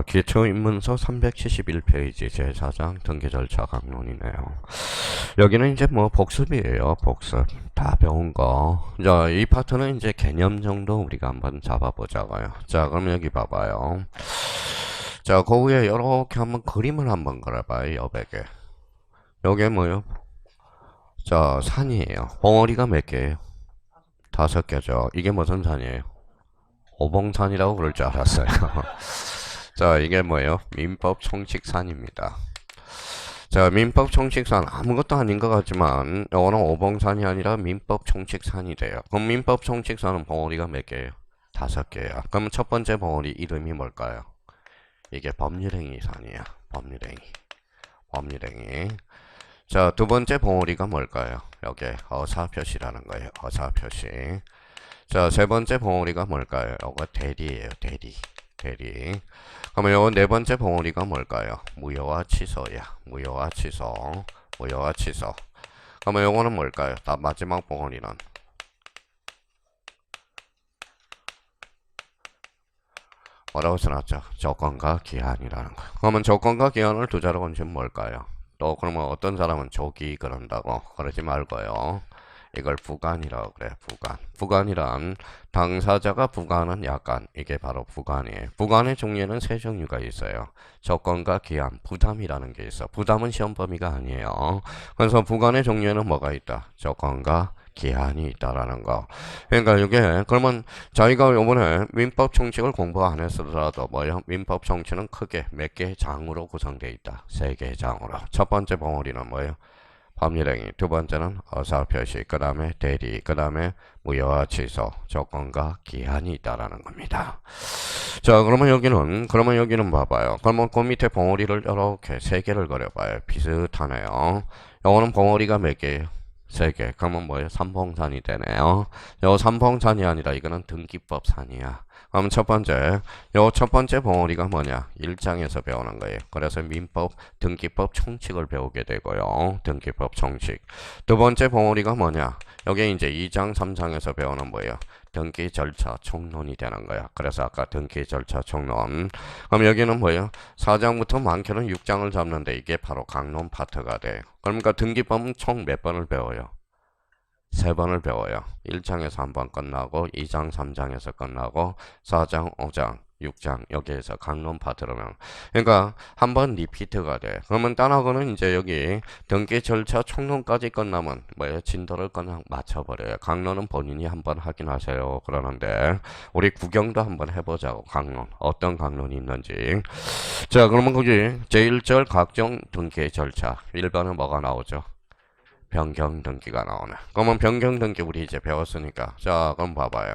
기초입문서 371페이지 제4장 등기 절차 강론이네요. 여기는 이제 뭐 복습이에요. 복습. 다 배운 거. 자, 이 파트는 이제 개념 정도 우리가 한번 잡아보자고요. 자, 그럼 여기 봐봐요. 자, 그 위에 이렇게 한번 그림을 한번 그려봐요. 여백에. 요게 뭐요? 자, 산이에요. 봉우리가 몇 개예요? 5개죠. 이게 무슨 산이에요? 오봉산이라고 그럴 줄 알았어요. 자, 이게 뭐예요? 민법 총칙산입니다. 자, 민법 총칙산 아무것도 아닌 것 같지만 이거는 오봉산이 아니라 민법 총칙산이 돼요. 그럼 민법 총칙산은 봉우리가 몇 개예요? 5개야. 그럼 첫 번째 봉우리 이름이 뭘까요? 이게 법률행위 산이야. 법률행위. 법률행위. 자, 두 번째 봉우리가 뭘까요? 여기 어사표시라는 거예요. 어사표시. 자, 세 번째 봉우리가 뭘까요? 이거 대리예요. 대리. 대리. 그러면 요 네 번째 봉우리가 뭘까요? 무효와 취소야. 무효와 취소. 무효와 취소. 그러면 요거는 뭘까요? 다 마지막 봉우리는 뭐라고 써놨죠? 조건과 기한이라는 거. 그러면 조건과 기한을 두 자로 건지면 뭘까요? 또 그러면 어떤 사람은 조기 그런다고 그러지 말고요. 이걸 부관이라고 그래. 부관. 부관이란 당사자가 부관한 약관. 이게 바로 부관이에요. 부관의 종류에는 세 종류가 있어요. 조건과 기한, 부담이라는 게 있어. 부담은 시험 범위가 아니에요. 그래서 부관의 종류에는 뭐가 있다? 조건과 기한이 있다라는 거. 그러니까 이게 그러면 자기가 요번에 민법 총칙을 공부 안 했어도 뭐야? 민법 총칙은 크게 몇 개의 장으로 구성되어 있다. 3개의 장으로. 첫 번째 봉우리는 뭐예요? 법률행위, 두 번째는 어사표시, 그 다음에 대리, 그 다음에 무효와 취소, 조건과 기한이 있다라는 겁니다. 자, 그러면 여기는 봐봐요. 그러면 그 밑에 봉우리를 이렇게 3개를 그려봐요. 비슷하네요. 요거는 봉우리가 몇 개예요? 3개. 그러면 뭐예요? 삼봉산이 되네요. 요 삼봉산이 아니라 이거는 등기법산이야. 그럼 첫 번째 봉우리가 뭐냐? 1장에서 배우는 거예요. 그래서 민법, 등기법 총칙을 배우게 되고요. 등기법 총칙. 두 번째 봉우리가 뭐냐? 여기 이제 2장, 3장에서 배우는 뭐예요? 등기 절차 총론이 되는 거야. 그래서 아까 등기 절차 총론. 그럼 여기는 뭐예요? 4장부터 많게는 6장을 잡는데 이게 바로 강론 파트가 돼요. 그러니까 등기법은 총 몇 번을 배워요? 3번을 배워요. 1장에서 한 번 끝나고 2장, 3장에서 끝나고 4장, 5장, 6장 여기에서 강론 파트로면 그러니까 한 번 리피트가 돼. 그러면 따라하고는 이제 여기 등기 절차 총론까지 끝나면 뭐예요? 진도를 그냥 맞춰버려요. 강론은 본인이 한번 확인하세요. 그러는데 우리 구경도 한번 해보자고. 강론 어떤 강론이 있는지. 자, 그러면 거기 제1절 각종 등기 절차 1번은 뭐가 나오죠? 변경 등기가 나오네. 그러면 변경 등기 우리 이제 배웠으니까. 자, 그럼 봐봐요.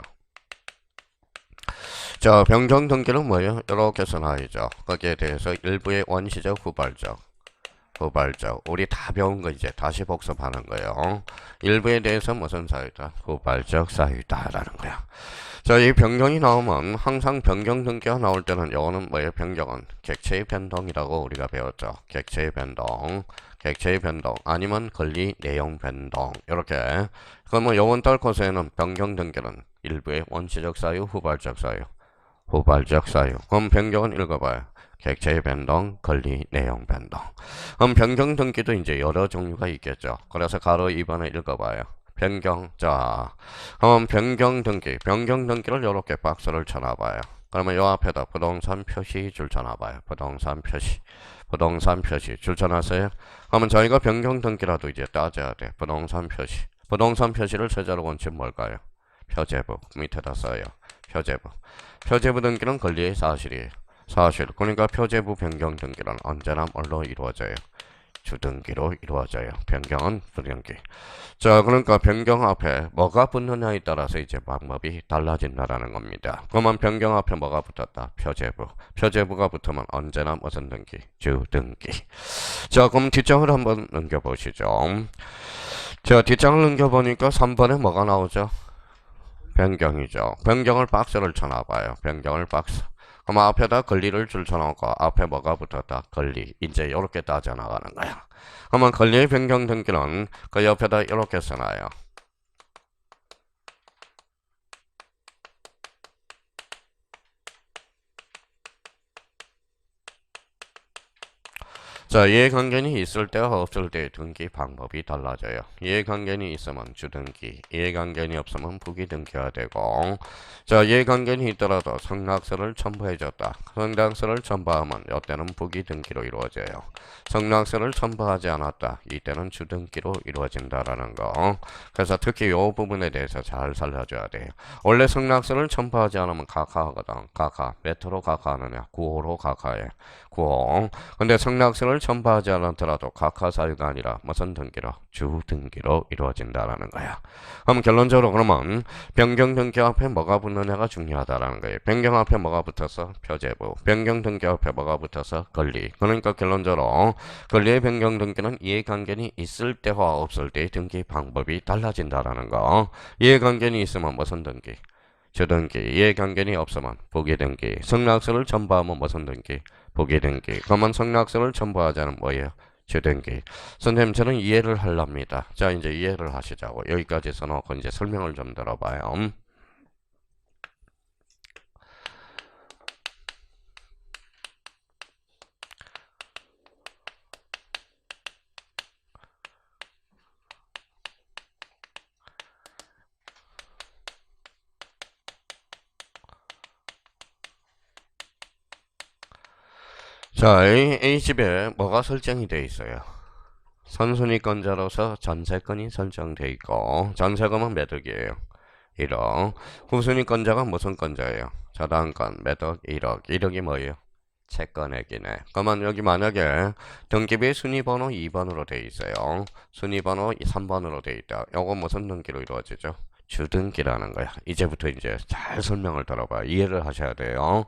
자, 변경 등기는 뭐예요? 이렇게 써놔야죠. 거기에 대해서 일부의 원시적, 후발적. 후발적. 우리 다 배운 거 이제 다시 복습하는 거예요. 일부에 대해서 무슨 사유다? 후발적 사유다라는 거야. 자, 이 변경이 나오면 항상 변경 등기가 나올 때는 이거는 뭐예요? 변경은 객체의 변동이라고 우리가 배웠죠. 객체의 변동. 객체의 변동 아니면 권리 내용 변동 이렇게. 그러면 요번 달 코스에는 변경 등기는 일부의 원시적 사유, 후발적 사유. 후발적 사유. 그럼 변경은 읽어봐요. 객체의 변동, 권리 내용 변동. 그럼 변경 등기도 이제 여러 종류가 있겠죠. 그래서 가로 2번에 읽어봐요. 변경. 자, 그럼 변경 등기를 이렇게 박스를 쳐놔봐요. 그러면 요 앞에다 부동산 표시 줄 쳐놔봐요. 부동산 표시 줄 쳐놨어요. 그러면 저희가 변경 등기라도 이제 따져야 돼. 부동산 표시를 세자로 원칙 뭘까요? 표제부 밑에다 써요. 표제부 등기는 권리의 사실이에요. 사실. 그러니까 표제부 변경 등기는 언제나 뭘로 이루어져요? 주등기로 이루어져요. 변경은 부등기. 자, 그러니까 변경 앞에 뭐가 붙느냐에 따라서 이제 방법이 달라진다라는 겁니다. 그러면 변경 앞에 뭐가 붙었다? 표제부가 붙으면 언제나 무슨 등기? 주등기. 자, 그럼 뒷장을 한번 넘겨보시죠. 자, 뒷장을 넘겨보니까 3번에 뭐가 나오죠? 변경이죠. 변경을 박스를 쳐놔봐요. 변경을 박스. 그럼 앞에다 권리를 줄 쳐놓고 앞에 뭐가 붙었다? 권리. 이제 이렇게 따져나가는 거야. 그러면 권리의 변경 등기는 그 옆에다 이렇게 써놔요. 자, 이해관계는 있을 때와 없을 때의 등기 방법이 달라져요. 이해관계는 있으면 주등기, 이해관계는 없으면 부기등기가 되고, 자, 이해관계는 있더라도 성락서를 첨부해줬다. 성락서를 첨부하면 이때는 부기등기로 이루어져요. 성락서를 첨부하지 않았다. 이때는 주등기로 이루어진다라는 거. 그래서 특히 이 부분에 대해서 잘 살려줘야 돼요. 원래 성락서를 첨부하지 않으면 각하하거든. 각하. 몇 호로 각하하느냐? 9호로 각하해. 9호. 근데 성락서를 첨부하지 않았더라도 각하사유가 아니라 무슨 등기로? 주등기로 이루어진다라는 거야. 그럼 결론적으로 그러면 변경 등기 앞에 뭐가 붙느냐가 중요하다라는 거예요. 변경 앞에 뭐가 붙어서? 표제부. 변경 등기 앞에 뭐가 붙어서? 권리. 그러니까 결론적으로 권리의 변경 등기는 이해관계는 있을 때와 없을 때의 등기 방법이 달라진다라는 거. 이해관계는 있으면 무슨 등기? 주등기. 이해관계는 없으면 부기등기. 성락서를 첨부하면 무슨 등기? 부기등기. 그러면 성락서를 첨부하자는 뭐예요? 주등기. 선생님 저는 이해를 하렵니다. 자 이제 이해를 하시자고. 여기까지 써놓고 이제 설명을 좀 들어봐요. 자 A집에 뭐가 설정이 되어 있어요? 선순위권자로서 전세권이 설정되어 있고 전세금은 몇 억이에요? 1억. 후순위권자가 무슨 권자예요? 저당권 몇 억? 1억. 1억이 뭐예요? 채권액이네. 그러면 여기 만약에 등기부의 순위번호 2번으로 돼 있어요. 순위번호 3번으로 돼 있다. 요거 무슨 등기로 이루어지죠? 주등기라는 거야. 이제부터 이제 잘 설명을 들어봐. 이해를 하셔야 돼요.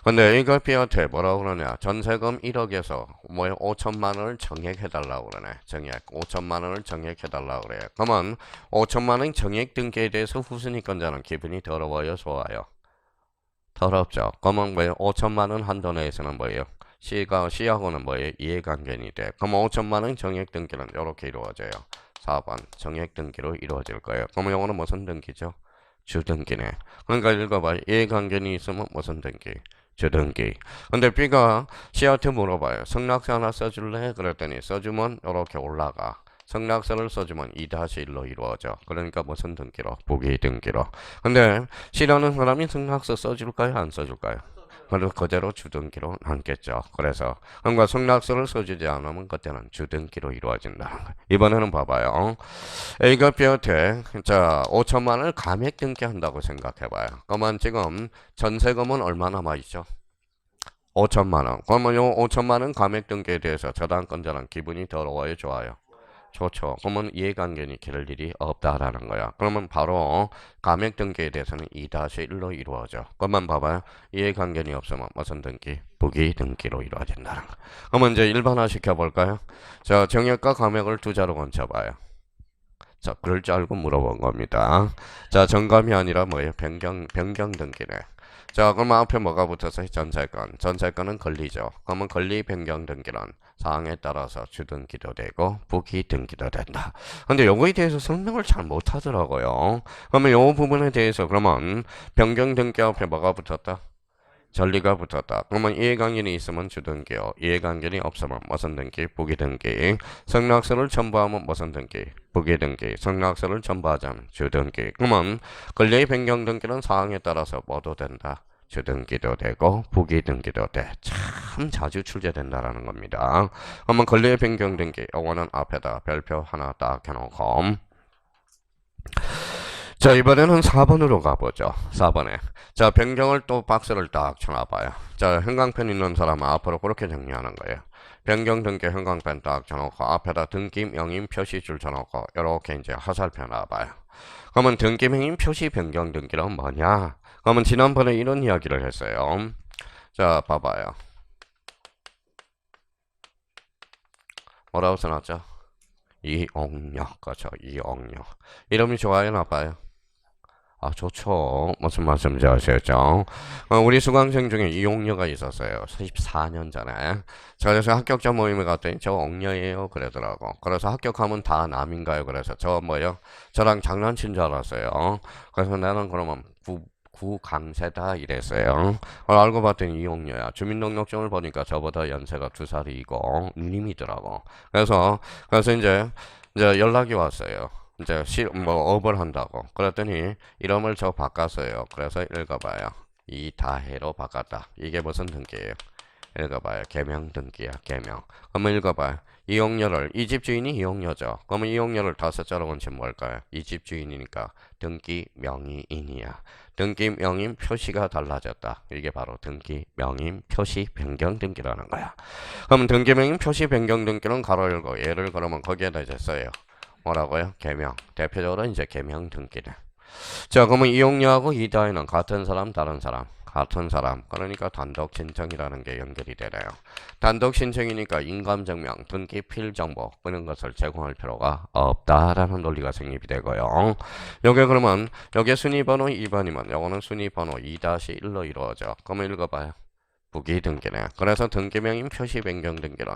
근데 이거 B한테 뭐라고 그러냐? 전세금 1억에서 뭐야 5천만 원을 정액해달라고 그러네. 정액 5천만 원을 정액해달라고 그래. 그러면 5천만 원 정액 등기에 대해서 후순위권자는 기분이 더러워요, 좋아요? 더럽죠. 그러면 뭐예요? 5천만 원 한도 내에서는 뭐예요? C하고는 뭐예요? 이해관계니 돼. 그럼 5천만 원 정액 등기는 이렇게 이루어져요. 4번 정액 등기로 이루어질 거예요. 그러면 이거는 무슨 등기죠? 주등기네. 그러니까 읽어봐. 이해관계니 있으면 무슨 등기? 주등기. 근데 B가 C한테 물어봐요. 성락서 하나 써줄래? 그랬더니 써주면 이렇게 올라가. 성락서를 써주면 2-1로 이루어져. 그러니까 무슨 등기로? 부기등기로. 근데 C라는 사람이 성락서 써줄까요? 안 써줄까요? 그대로 주등기로 남겠죠. 그래서 그러니까 성락서를 써주지 않으면 그때는 주등기로 이루어진다는 거예요. 이번에는 봐봐요. A가 B한테 자 5천만 원을 감액 등기한다고 생각해봐요. 그러면 지금 전세금은 얼마 남아있죠? 5천만 원. 그러면 요 5천만 원 감액 등기에 대해서 저당권자는 기분이 더러워요, 좋아요? 좋죠. 그러면 이해관계는 기를 일이 없다라는 거야. 그러면 바로 감액 등기에 대해서는 2-1로 이루어져. 그것만 봐봐요. 이해관계는 없으면 무슨 등기? 부기 등기로 이루어진다는 거. 그러면 이제 일반화 시켜볼까요? 자, 정액과 감액을 두 자로 얹혀봐요. 자, 그럴 줄 알고 물어본 겁니다. 자, 정감이 아니라 뭐예요? 변경 등기네. 자, 그러면 앞에 뭐가 붙어서 전세권. 전세권은 권리죠. 그러면 권리 변경 등기는 사항에 따라서 주등기도 되고 부기등기도 된다. 근데 요거에 대해서 설명을 잘 못하더라고요. 그러면 요 부분에 대해서 그러면 변경 등기 앞에 뭐가 붙었다? 전리가 붙었다. 그러면 이해관계는 있으면 주등기요. 이해관계는 없으면 무슨 등기? 부기등기. 성락서를 첨부하면 무슨 등기? 부기등기. 성락서를 첨부하자면 주등기. 그러면 권리의 변경 등기는 사항에 따라서 뭐도 된다. 주등기도 되고 부기등기도 돼. 참 자주 출제된다라는 겁니다. 그러면 권리의 변경 등기. 요거는 앞에다 별표 하나 딱 해놓고 자 이번에는 4번으로 가보죠. 4번에 자 변경을 또 박스를 딱 쳐놔봐요. 자 형광펜 있는 사람은 앞으로 그렇게 정리하는 거예요. 변경 등기 형광펜 딱 쳐놓고 앞에다 등기 명인 표시줄 쳐놓고 이렇게 이제 화살표 놔봐요. 그러면 등기 명인 표시 변경 등기는 뭐냐? 그러면 지난번에 이런 이야기를 했어요. 자 봐봐요. 뭐라고 써놨죠? 이옥력 그렇죠. 이옥력 이름이 좋아요 나빠요? 아, 좋죠. 무슨 말씀인지 아시겠죠? 우리 수강생 중에 이용녀가 있었어요. 14년 전에. 자, 그래서 합격자 모임에 갔더니 저 옥녀예요. 그러더라고. 그래서 합격하면 다 남인가요? 그래서 저 뭐요? 저랑 장난친 줄 알았어요. 그래서 나는 그러면 구강세다 이랬어요. 알고 봤더니 이용녀야. 주민등록증을 보니까 저보다 연세가 2살이고 누님이더라고. 그래서 이제 연락이 왔어요. 이제 업을 한다고. 그랬더니 이름을 저 바꿨어요. 그래서 읽어봐요. 이다혜로 바꿨다. 이게 무슨 등기예요? 읽어봐요. 개명 등기야. 개명. 한번 읽어봐요. 이용료를 이 집 주인이 이용료죠. 그러면 이용료를 5자로 원칙 뭘까요? 이 집 주인이니까 등기 명의인이야. 등기 명의인 표시가 달라졌다. 이게 바로 등기 명의인 표시 변경 등기라는 거야. 그러면 등기 명의인 표시 변경 등기는 가로 열고 예를 그러면 거기에다 이제 써요. 뭐라고요? 개명. 대표적으로 이제 개명 등기를. 자, 그러면 이용료하고 이다희는 같은 사람, 다른 사람? 같은 사람. 그러니까 단독 신청이라는 게 연결이 되네요. 단독 신청이니까 인감증명, 등기 필정보 그런 것을 제공할 필요가 없다라는 논리가 성립이 되고요. 요게 그러면 요게 순위번호 2번이면 요거는 순위번호 2-1로 이루어져. 그러면 읽어봐요. 부기 등기네. 그래서 등기명인 표시 변경 등기는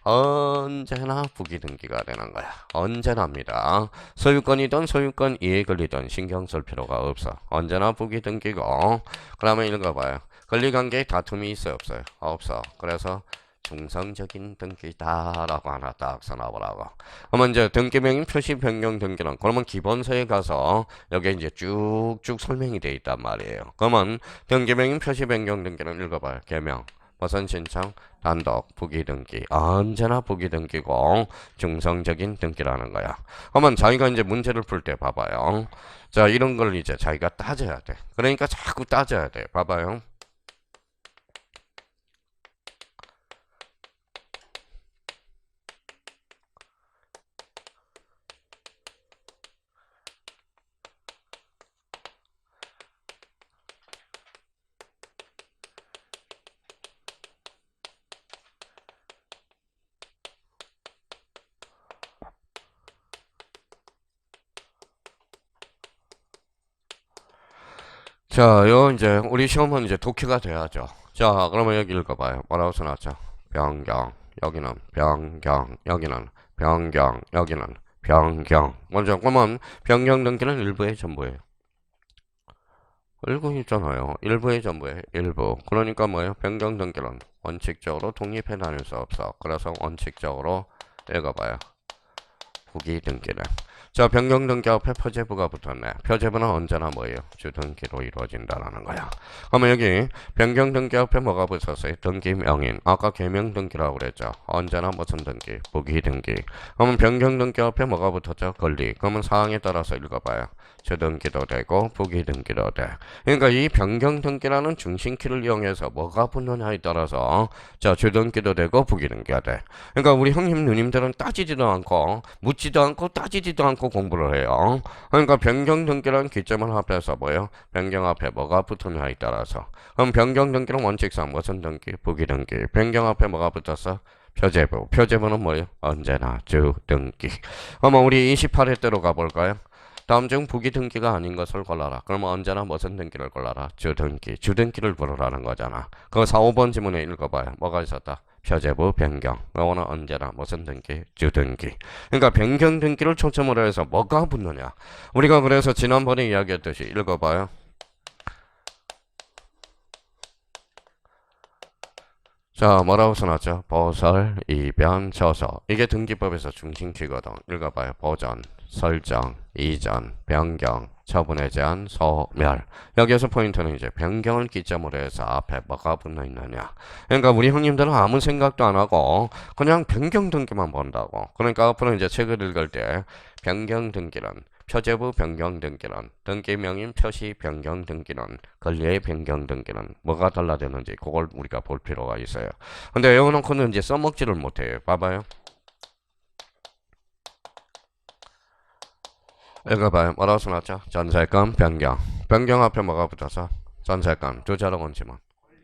언제나 부기 등기가 되는 거야. 언제나입니다. 소유권이든 소유권 이해 걸리든 신경 쓸 필요가 없어. 언제나 부기 등기고. 그러면 읽어봐요. 권리관계에 다툼이 있어요, 없어요? 없어. 그래서 중성적인 등기다라고 하나 딱 써놔보라고. 그러면 이제 등기명인 표시 변경 등기는 그러면 기본서에 가서 여기 이제 쭉쭉 설명이 돼 있단 말이에요. 그러면 등기명인 표시 변경 등기는 읽어봐요. 개명, 무슨 신청, 단독, 부기 등기. 언제나 부기 등기고 중성적인 등기라는 거야. 그러면 자기가 이제 문제를 풀 때 봐봐요. 자, 이런 걸 이제 자기가 따져야 돼. 그러니까 자꾸 따져야 돼. 봐봐요. 자, 요 이제 우리 시험은 이제 독해가 돼야죠. 자, 그러면 여기 읽어봐요. 뭐라고 써놨죠? 변경. 여기는 변경. 여기는 변경. 여기는 변경. 먼저 그러면 변경 등기는 일부의 전부예요. 일부 있잖아요. 일부의 전부예요. 일부. 그러니까 뭐예요? 변경 등기는 원칙적으로 독립해 다닐 수 없어. 그래서 원칙적으로 읽어봐요. 부기 등기는. 자, 변경 등기 앞에 표제부가 붙었네. 표제부는 언제나 뭐예요? 주등기로 이루어진다라는 거야. 그러면 여기 변경 등기 앞에 뭐가 붙었어요? 등기 명인. 아까 개명 등기라고 그랬죠. 언제나 무슨 등기? 부기 등기. 그러면 변경 등기 앞에 뭐가 붙었죠? 권리. 그러면 사항에 따라서 읽어봐요. 주등기도 되고 부기 등기도 돼. 그러니까 이 변경 등기라는 중심키를 이용해서 뭐가 붙느냐에 따라서 자, 주등기도 되고 부기 등기가 돼. 그러니까 우리 형님 누님들은 따지지도 않고 묻지도 않고 따지지도 않고 공부를 해요. 그러니까 변경 등기라는 기점을 합해서 뭐예요? 변경 앞에 뭐가 붙느냐에 따라서. 그럼 변경 등기는 원칙상 무슨 등기? 부기 등기. 변경 앞에 뭐가 붙었어? 표제부. 표제부는 뭐예요? 언제나 주등기. 그러면 우리 28회 때로 가볼까요? 다음 중 부기 등기가 아닌 것을 골라라. 그러면 언제나 무슨 등기를 골라라? 주등기. 주등기를 부르라는 거잖아. 그거 4, 5번 지문에 읽어봐요. 뭐가 있었다? 표제부 변경. 이거는 언제나 무슨 등기? 주등기. 그러니까 변경 등기를 초점으로 해서 뭐가 붙느냐. 우리가 그래서 지난번에 이야기했듯이 읽어봐요. 자, 뭐라고 써놨죠? 보설, 이변, 저서. 이게 등기법에서 중심키거든. 읽어봐요. 보전, 설정, 이전, 변경, 처분에 제한, 소멸. 여기에서 포인트는 이제 변경을 기점으로 해서 앞에 뭐가 붙어 있느냐. 그러니까 우리 형님들은 아무 생각도 안 하고 그냥 변경 등기만 본다고. 그러니까 앞으로 이제 책을 읽을 때 변경 등기는 표제부 변경 등기는 등기명인 표시 변경 등기는 권리의 변경 등기는 뭐가 달라졌는지 그걸 우리가 볼 필요가 있어요. 근데 외워놓고는 이제 써먹지를 못해요. 봐봐요. 읽어봐요. 뭐라고 써놨죠? 전세권 변경. 변경 앞에 뭐가 붙어서? 전세권 두 자로 원칙은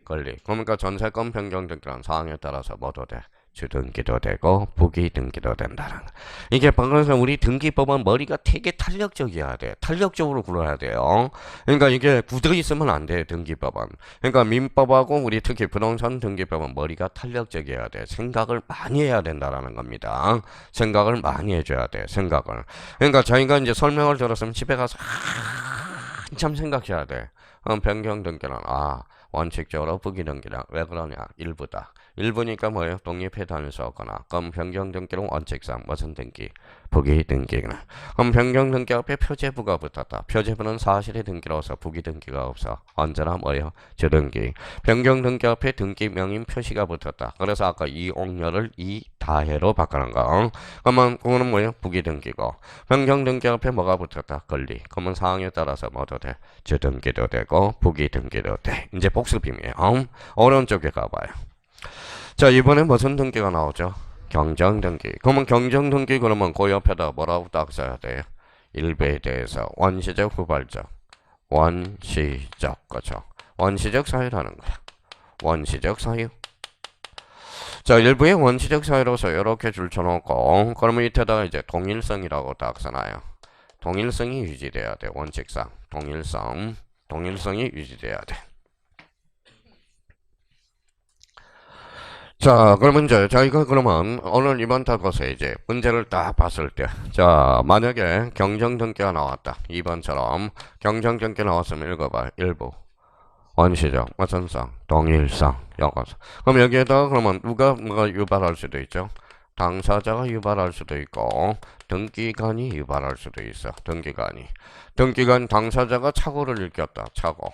권리. 그러니까 전세권 변경 등기란 사항에 따라서 뭐도 돼? 주등기도 되고 부기 등기도 된다는 거. 이게 그래서 우리 등기법은 머리가 되게 탄력적이어야 돼. 탄력적으로 굴어야 돼요. 그러니까 이게 굳어 있으면 안 돼. 등기법은. 그러니까 민법하고 우리 특히 부동산 등기법은 머리가 탄력적이어야 돼. 생각을 많이 해야 된다라는 겁니다. 생각을 많이 해줘야 돼. 생각을. 그러니까 저희가 이제 설명을 들었으면 집에 가서 한참 생각해야 돼. 변경 등기는 원칙적으로 부기 등기는 왜 그러냐? 일부다. 일부니까 뭐예요? 독립해 다닐 수 없거나. 그럼 변경 등기는 원칙상 무슨 등기? 부기 등기나. 그럼 변경 등기 앞에 표제부가 붙었다. 표제부는 사실의 등기로서 부기 등기가 없어. 언제나 뭐예요? 주등기. 변경 등기 앞에 등기 명인 표시가 붙었다. 그래서 아까 이옥렬을 이다해로 바꾸는 거. 그러면 그거는 뭐예요? 부기 등기고. 변경 등기 앞에 뭐가 붙었다? 권리. 그러면 사항에 따라서 뭐도 돼? 주등기도 되고 부기 등기도 돼. 이제 복습임이에요. 어려운 쪽에 가봐요. 자, 이번에 무슨 등기가 나오죠? 경정등기. 그러면 경정등기 그러면 그 옆에다 뭐라고 딱 써야 돼요? 일부에 대해서 원시적 후발적. 원시적. 그죠? 원시적 사유라는 거야. 원시적 사유. 자, 일부의 원시적 사유로서 이렇게 줄쳐놓고 그러면 이때다가 이제 동일성이라고 딱 써놔요. 동일성이 유지돼야 돼. 원칙상. 동일성이 유지돼야 돼. 자, 그러면 이제 저희가 그러면 오늘 이번 talk에서 이제 문제를 딱 봤을 때, 자, 만약에 경정등기가 나왔다. 2번처럼 경정등기 나왔으면 읽어봐. 일부 원시적, 무슨성, 동일성, 여거서. 그럼 여기에다가 그러면 누가 뭐가 유발할 수도 있죠? 당사자가 유발할 수도 있고 등기관이 유발할 수도 있어. 등기관 당사자가 착오를 일으켰다. 착오.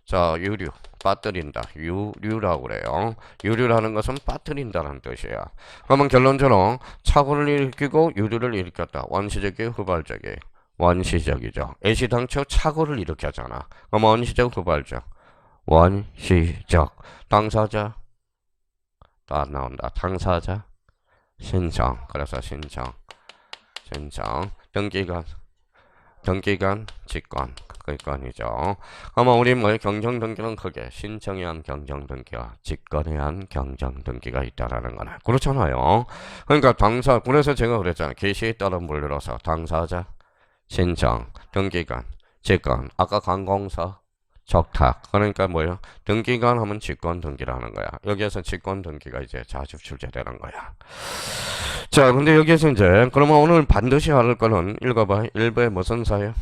자, 유류. 빠뜨린다. 유류라고 그래요. 유류라는 것은 빠뜨린다는 뜻이야. 그러면 결론적으로 착오를 일으키고 유류를 일으켰다. 원시적이에요? 후발적이에요? 원시적이죠. 애시당초 착오를 일으켰잖아. 그럼 원시적, 후발적? 원시적. 당사자? 다 나온다. 당사자? 신청. 그래서 신청. 등기관, 직권. 그건이죠. 아마 우리 뭐 경정등기는 크게 신청에 한 경정등기와 직권에 한 경정등기가 있다라는 거네. 그렇잖아요. 그러니까 그래서 제가 그랬잖아요. 계시에 따른 분류로서 당사자, 신청, 등기관, 직권. 아까 관공서, 적탁. 그러니까 뭐예요? 등기관 하면 직권 등기라는 거야. 여기에서 직권 등기가 이제 자주 출제되는 거야. 자, 근데 여기에서 이제 그러면 오늘 반드시 알을 거는 읽어봐. 일부의 무슨 사유?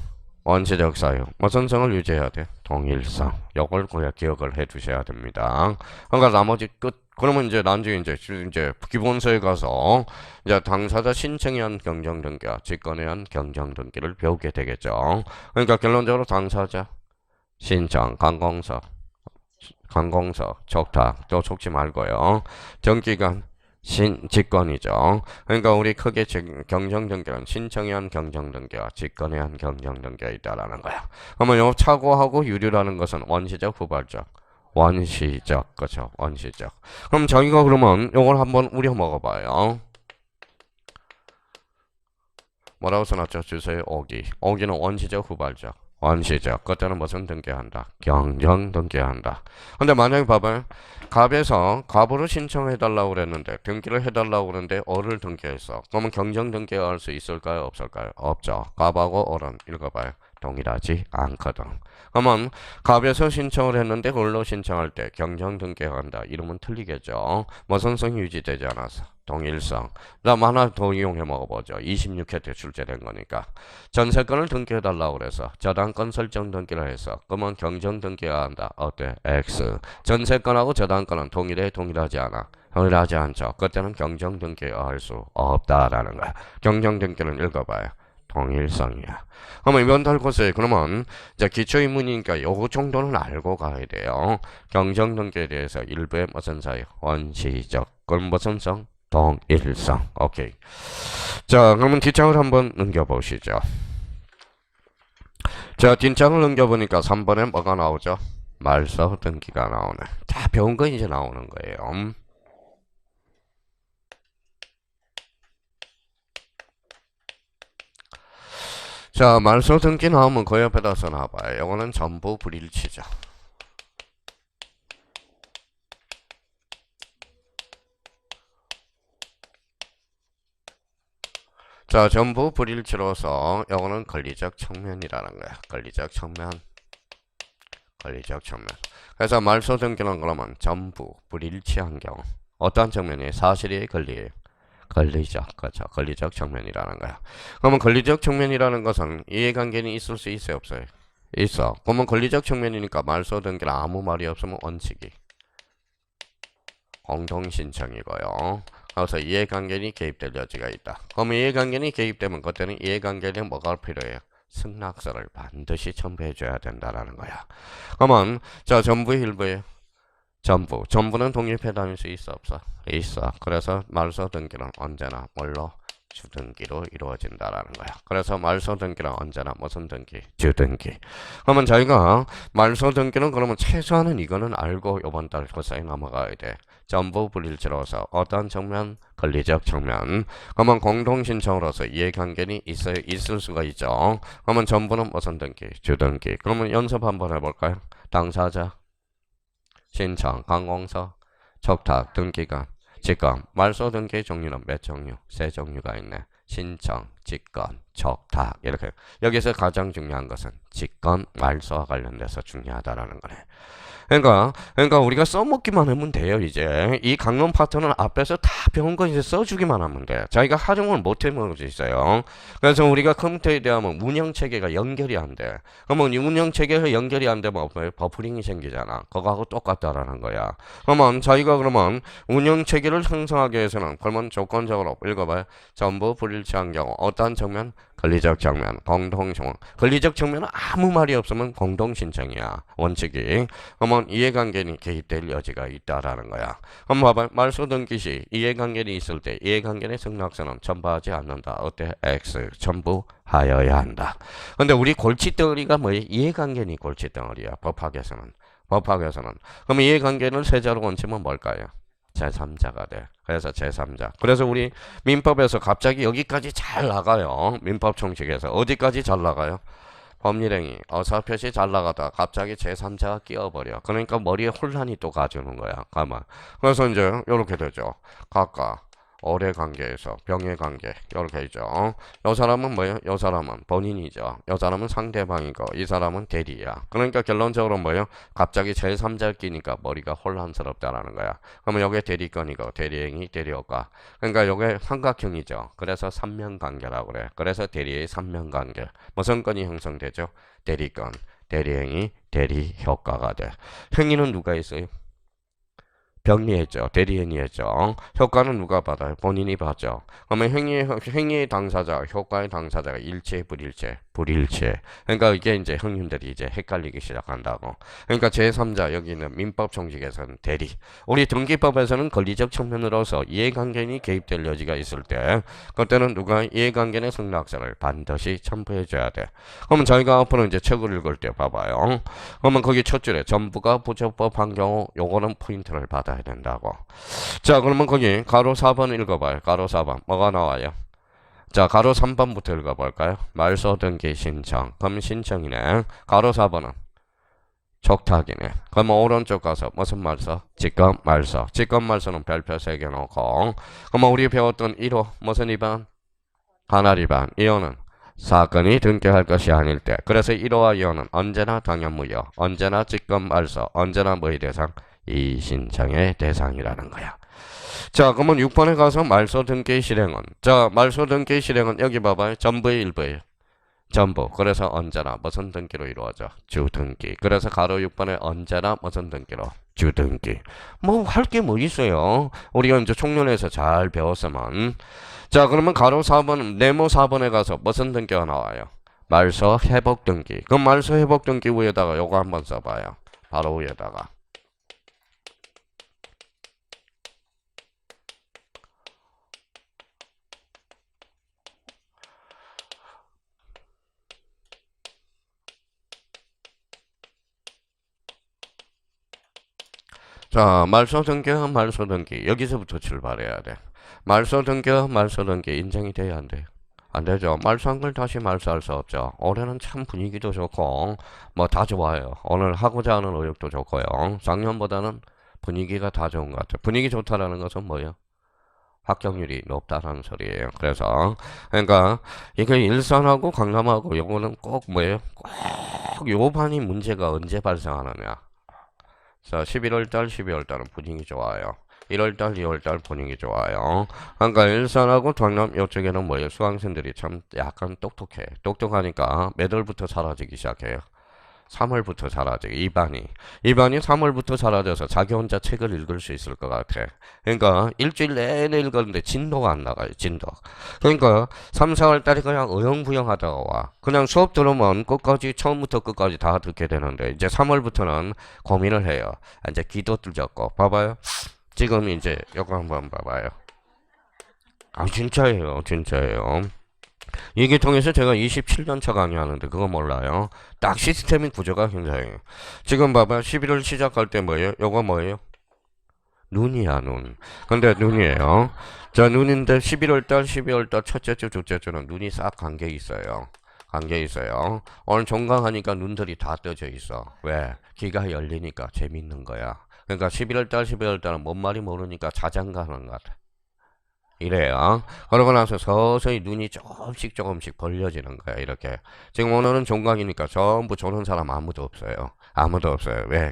원시적 사유. 무슨 성을 유지해야 돼? 동일성. 요걸 기억을 해 두셔야 됩니다. 그러니까 나머지 끝. 그러면 이제 나중에 이제 기본서에 가서 이제 당사자 신청에 한 경정등기와 직권에 한 경정등기를 배우게 되겠죠. 그러니까 결론적으로 당사자 신청, 관공서, 적탁, 또 속지 말고요. 등기관, 직권이죠. 그러니까 우리 크게 경정등기는 신청에 한 경정등기와 직권에 한 경정등기가 있다라는 거야. 그러면 요 착오하고 유류라는 것은 원시적, 후발적? 원시적, 그죠? 원시적. 그럼 저희가 그러면 요걸 한번 우려 먹어봐요. 뭐라고 써놨죠? 주소에 오기는 원시적, 후발적? 원시적. 그때는 무슨 등기한다? 경정 등기한다. 근데 만약에 봐봐요. 갑에서 갑으로 신청해달라고 그랬는데 등기를 해달라고 그랬는데 어를 등기했어. 그러면 경정 등기할 수 있을까요? 없을까요? 없죠. 갑하고 어는 읽어봐요. 동일하지 않거든. 그러면 갑에서 신청을 했는데 을로 신청할 때 경정 등기한다. 이러면 틀리겠죠. 무슨 성이 유지되지 않아서. 동일성. 다음 하나 더 이용해 먹어보죠. 26회 때 출제된 거니까. 전세권을 등기해달라고 그래서 저당권 설정 등기를 해서 그러면 경정 등기해야 한다. 어때? X. 전세권하고 저당권은 동일하지 않아. 동일하지 않죠. 그때는 경정 등기할 수 없다라는 거야. 경정 등기는 읽어봐요. 동일성이야. 그러면 이번 달코스에 그러면 이제 기초인문이니까 요거 정도는 알고 가야 돼요. 경정 등기에 대해서 일부의 무슨 사유? 원시적. 그럼 무슨 성? 동일성. 오케이. 자, 그러면 뒷장을 한번 넘겨보시죠. 자, 뒷장을 넘겨보니까 3번에 뭐가 나오죠? 말소 등기가 나오네. 자, 배운 거 이제 나오는 거예요. 자, 말소 등기 나오면 그 옆에다 써놔봐요. 이거는 전부 불일치죠. 자, 전부 불일치로서 요거는 권리적 측면이라는 거야. 권리적 측면. 그래서 말소 등기는 그러면 전부 불일치한 경우 어떠한 측면이 사실이 권리예요. 권리적, 그렇죠. 권리적 측면이라는 거야. 그러면 권리적 측면이라는 것은 이해관계는 있을 수 있어요, 없어요? 있어. 그러면 권리적 측면이니까 말소 등기는 아무 말이 없으면 원칙이 공동신청이고요. 그래서 이해관계인이 개입될 여지가 있다. 그럼 이해관계인이 개입되면 그때는 이해관계인은 뭐가 필요해요? 승낙서를 반드시 첨부해줘야 된다라는 거야. 그러면 자 전부 일부예요. 전부는 독립해 다닐 수 있어 없어? 있어. 그래서 말소 등기는 언제나 뭘로? 주등기로 이루어진다라는 거야. 그래서 말소 등기는 언제나 무슨 등기? 주등기. 그러면 저희가 말소 등기는 그러면 최소한은 이거는 알고 이번 달 고사에 넘어가야 돼. 전부 불일치로서 어떤 측면? 권리적 측면. 그러면 공동신청으로서 이해관계는 있을 수가 있죠. 그러면 전부는 무슨 등기? 주등기. 그러면 연습 한번 해볼까요? 당사자, 신청, 관공서, 척탁, 등기관, 직권, 말소 등기 종류는 몇 종류? 세 종류가 있네. 신청, 직권, 척탁 이렇게. 여기서 가장 중요한 것은 직권, 말소와 관련돼서 중요하다라는 거네. 그러니까 우리가 써먹기만 하면 돼요. 이제 이 강론 파트는 앞에서 다 배운 거 이제 써주기만 하면 돼. 자기가 활용을 못 해먹을 수 있어요. 그래서 우리가 컴퓨터에 대하면 운영 체계가 연결이 안 돼. 그러면 이 운영 체계가 연결이 안 되면 버퍼링이 생기잖아. 그거하고 똑같다라는 거야. 그러면 자기가 그러면 운영 체계를 형성하기 위해서는 그러면 조건적으로 읽어봐요. 전부 불일치한 경우 어떠한 측면? 권리적 측면, 공동신청. 권리적 측면은 아무 말이 없으면 공동신청이야. 원칙이. 그러면 이해관계는 개입될 여지가 있다라는 거야. 그럼 봐봐. 말소 등기 시 이해관계는 있을 때 이해관계의 승낙서는 첨부하지 않는다. 어때? X. 첨부하여야 한다. 근데 우리 골칫덩어리가 뭐야? 이해관계니 골칫덩어리야. 법학에서는. 그럼 이해관계는 세자로 얹히면 뭘까요? 제3자가 돼. 그래서 제3자. 그래서 우리 민법에서 갑자기 여기까지 잘 나가요. 민법 총칙에서. 어디까지 잘 나가요? 법률행위, 어사표시 잘 나가다 갑자기 제3자가 끼어버려. 그러니까 머리에 혼란이 또 가주는 거야. 가만. 그래서 이제 이렇게 되죠. 각각 어뢰 관계에서 병의 관계 이렇게 있죠. 이 사람은 뭐예요? 이 사람은 본인이죠. 이 사람은 상대방이고 이 사람은 대리야. 그러니까 결론적으로 뭐예요? 갑자기 제3자 끼니까 머리가 혼란스럽다라는 거야. 그러면 여기 대리건이고 대리행위 대리효과. 그러니까 여기 삼각형이죠. 그래서 삼면관계라고 그래. 그래서 대리의 삼면관계. 무슨 건이 형성되죠? 대리건, 대리행위, 대리효과가 돼. 행위는 누가 있어요? 병리했죠. 대리행위했죠. 효과는 누가 받아요? 본인이 받죠. 그러면 행위의 당사자, 효과의 당사자가 일체, 불일체, 불일체. 그러니까 이게 이제 형님들이 이제 헷갈리기 시작한다고. 그러니까 제3자 여기는 민법 총칙에서는 대리. 우리 등기법에서는 권리적 측면으로서 이해관계인이 개입될 여지가 있을 때 그때는 누가 이해관계인의 승낙서를 반드시 첨부해줘야 돼. 그러면 저희가 앞으로 이제 책을 읽을 때 봐봐요. 그러면 거기 첫 줄에 전부가 부적법한 경우 요거는 포인트를 받아야 된다고. 자, 그러면 거기 가로 4번 읽어봐요. 가로 4번 뭐가 나와요? 자, 가로 3번부터 읽어볼까요? 말소 등기 신청. 그럼 신청이네. 가로 4번은 촉탁이네. 그럼 오른쪽 가서 무슨 말소? 직권 말소. 직권 말소는 별표 3개 놓고. 그럼 우리 배웠던 1호 무슨 위반? 관할 위반. 2호는 사건이 등기할 것이 아닐 때. 그래서 1호와 2호는 언제나 당연무효. 언제나 직권 말소. 언제나 뭐의 대상? 이 신청의 대상이라는 거야. 자, 그러면 6번에 가서 말소 등기 실행은. 자, 말소 등기 실행은 여기 봐봐요. 전부의 일부예요. 전부. 그래서 언제나 무슨 등기로 이루어져? 주등기. 그래서 가로 6번에 언제나 무슨 등기로? 주등기. 뭐 할 게 뭐 있어요? 우리가 이제 총론에서 잘 배웠으면. 자, 그러면 가로 4번, 네모 4번에 가서 무슨 등기가 나와요? 말소 회복 등기. 그럼 말소 회복 등기 위에다가 요거 한번 써봐요. 바로 위에다가. 자, 말소 등기와 말소 등기. 여기서부터 출발해야 돼. 말소 등기와 말소 등기 인정이 돼야 안 돼요? 안 되죠. 말소한 걸 다시 말소할 수 없죠. 올해는 참 분위기도 좋고 뭐 다 좋아요. 오늘 하고자 하는 의욕도 좋고요. 작년보다는 분위기가 다 좋은 것 같아요. 분위기 좋다라는 것은 뭐예요? 합격률이 높다라는 소리예요. 그래서 그러니까 이게 일산하고 강남하고 요거는 꼭 뭐예요? 꼭 요 반이 문제가 언제 발생하느냐. 자, 11월달, 12월달은 분위기 좋아요. 1월달, 2월달 분위기 좋아요. 그러니까 일산하고 강남 이쪽에는 뭐예요? 수강생들이 참 약간 똑똑해. 똑똑하니까 몇 월부터 사라지기 시작해요. 3월부터 사라져. 2반이 3월부터 사라져서 자기 혼자 책을 읽을 수 있을 것 같아. 그러니까 일주일 내내 읽었는데 진도가 안 나가요. 진도. 그러니까 3, 4월 달에 그냥 어영부영 하다가 와. 그냥 수업 들으면 끝까지 처음부터 끝까지 다 듣게 되는데 이제 3월부터는 고민을 해요. 이제 기도 뚫렸고 봐봐요. 지금 이제 이거 한번 봐봐요. 아 진짜예요. 진짜예요. 이게 통해서 제가 27년 차 강의하는데 그거 몰라요. 딱 시스템의 구조가 굉장히. 지금 봐봐. 11월 시작할 때 뭐예요? 요거 뭐예요? 눈이야 눈. 근데 눈이에요. 자 눈인데 11월 달, 12월 달 첫째 주, 둘째 주는 눈이 싹 감겨 있어요. 감겨 있어요. 오늘 종강하니까 눈들이 다 떠져 있어. 왜? 귀가 열리니까 재밌는 거야. 그러니까 11월 달, 12월 달은 뭔 말이 모르니까 자장가는 것 같아. 이래요. 그러고 나서 서서히 눈이 조금씩 벌려지는 거야. 이렇게. 지금 오늘은 종강이니까 전부 조는 사람 아무도 없어요. 아무도 없어요. 왜?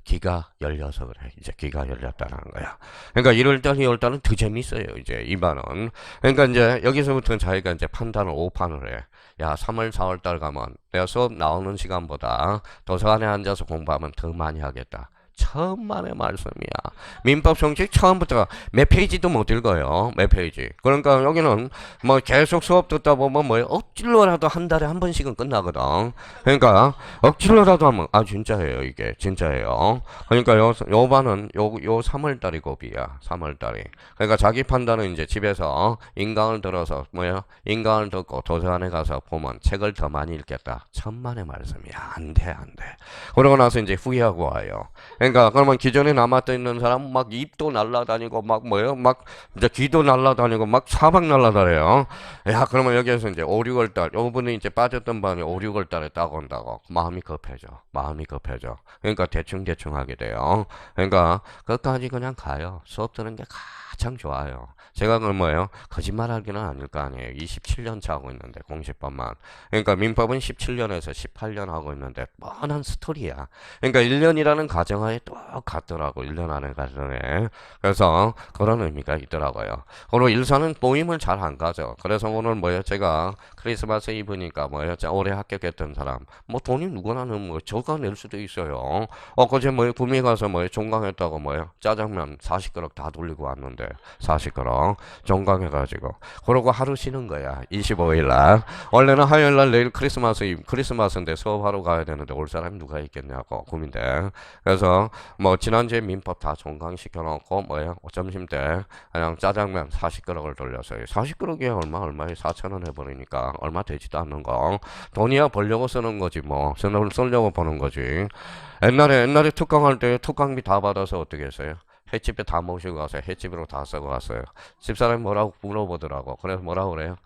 귀가 열려서 그래. 이제 귀가 열렸다는 거야. 그러니까 1월달, 2월달은 더 재밌어요. 이제 이반은. 그러니까 이제 여기서부터는 자기가 이제 판단을 오판을 해. 야, 3월, 4월달 가면 내가 수업 나오는 시간보다 도서관에 앉아서 공부하면 더 많이 하겠다. 천만의 말씀이야. 민법 성취 처음부터 몇 페이지도 못 읽어요. 몇 페이지. 그러니까 여기는 뭐 계속 수업 듣다 보면 뭐 억질러라도 한 달에 한 번씩은 끝나거든. 그러니까 억질러라도 하면 아 진짜예요 이게 진짜예요. 그러니까 요 반은 요 3월 달이 고비야. 3월 달이. 그러니까 자기 판단은 이제 집에서 인강을 들어서 뭐야 인강을 듣고 도서관에 가서 보면 책을 더 많이 읽겠다. 천만의 말씀이야. 안 돼. 그러고 나서 이제 후회하고 와요. 그러니까 그러면 기존에 남았던 있는 사람 막 입도 날라다니고 막 뭐예요? 막 이제 귀도 날라다니고 막 사방 날라다녀요. 야 그러면 여기에서 이제 5, 6월 달 요분이 이제 빠졌던 밤에 5, 6월 달에 딱 온다고 마음이 급해져. 그러니까 대충 하게 돼요. 그러니까 끝까지 그냥 가요. 수업 듣는 게 가장 좋아요. 제가 그럼 뭐예요? 거짓말하기는 아닐 거 아니에요. 27년 차 하고 있는데 공시법만. 그러니까 민법은 17년에서 18년 하고 있는데 뻔한 스토리야. 그러니까 1년이라는 가정하에 똑같더라고. 1년 안에 가정에. 그래서 그런 의미가 있더라고요. 그리고 일사는 모임을 잘 안 가죠. 그래서 오늘 뭐예요? 제가 크리스마스 이브니까 뭐예요? 올해 합격했던 사람. 뭐 돈이 누구나는 뭐 저가 낼 수도 있어요. 그제 뭐예요? 구미 가서 뭐예요? 종강했다고 뭐예요? 짜장면 40그릇 다 돌리고 왔는데 40그릇 종강해가지고 그러고 하루 쉬는 거야. 25일날. 원래는 화요일날 내일 크리스마스인데 수업하러 가야 되는데 올 사람이 누가 있겠냐고 고민돼. 그래서 뭐 지난주에 민법 다 종강시켜놓고 뭐예요? 점심때 그냥 짜장면 40그릇을 돌렸어요. 40그릇이 얼마에 4,000원 해버리니까 얼마 되지도 않는 거. 돈이야 벌려고 쓰는 거지 뭐. 쓰려고 버는 거지. 옛날에 특강할 때 특강비 다 받아서 어떻게 했어요? 횟집에 다 모시고 가서 횟집으로 다 쓰고 왔어요. 집사람이 뭐라고 물어보더라고. 그래서 뭐라고 그래요?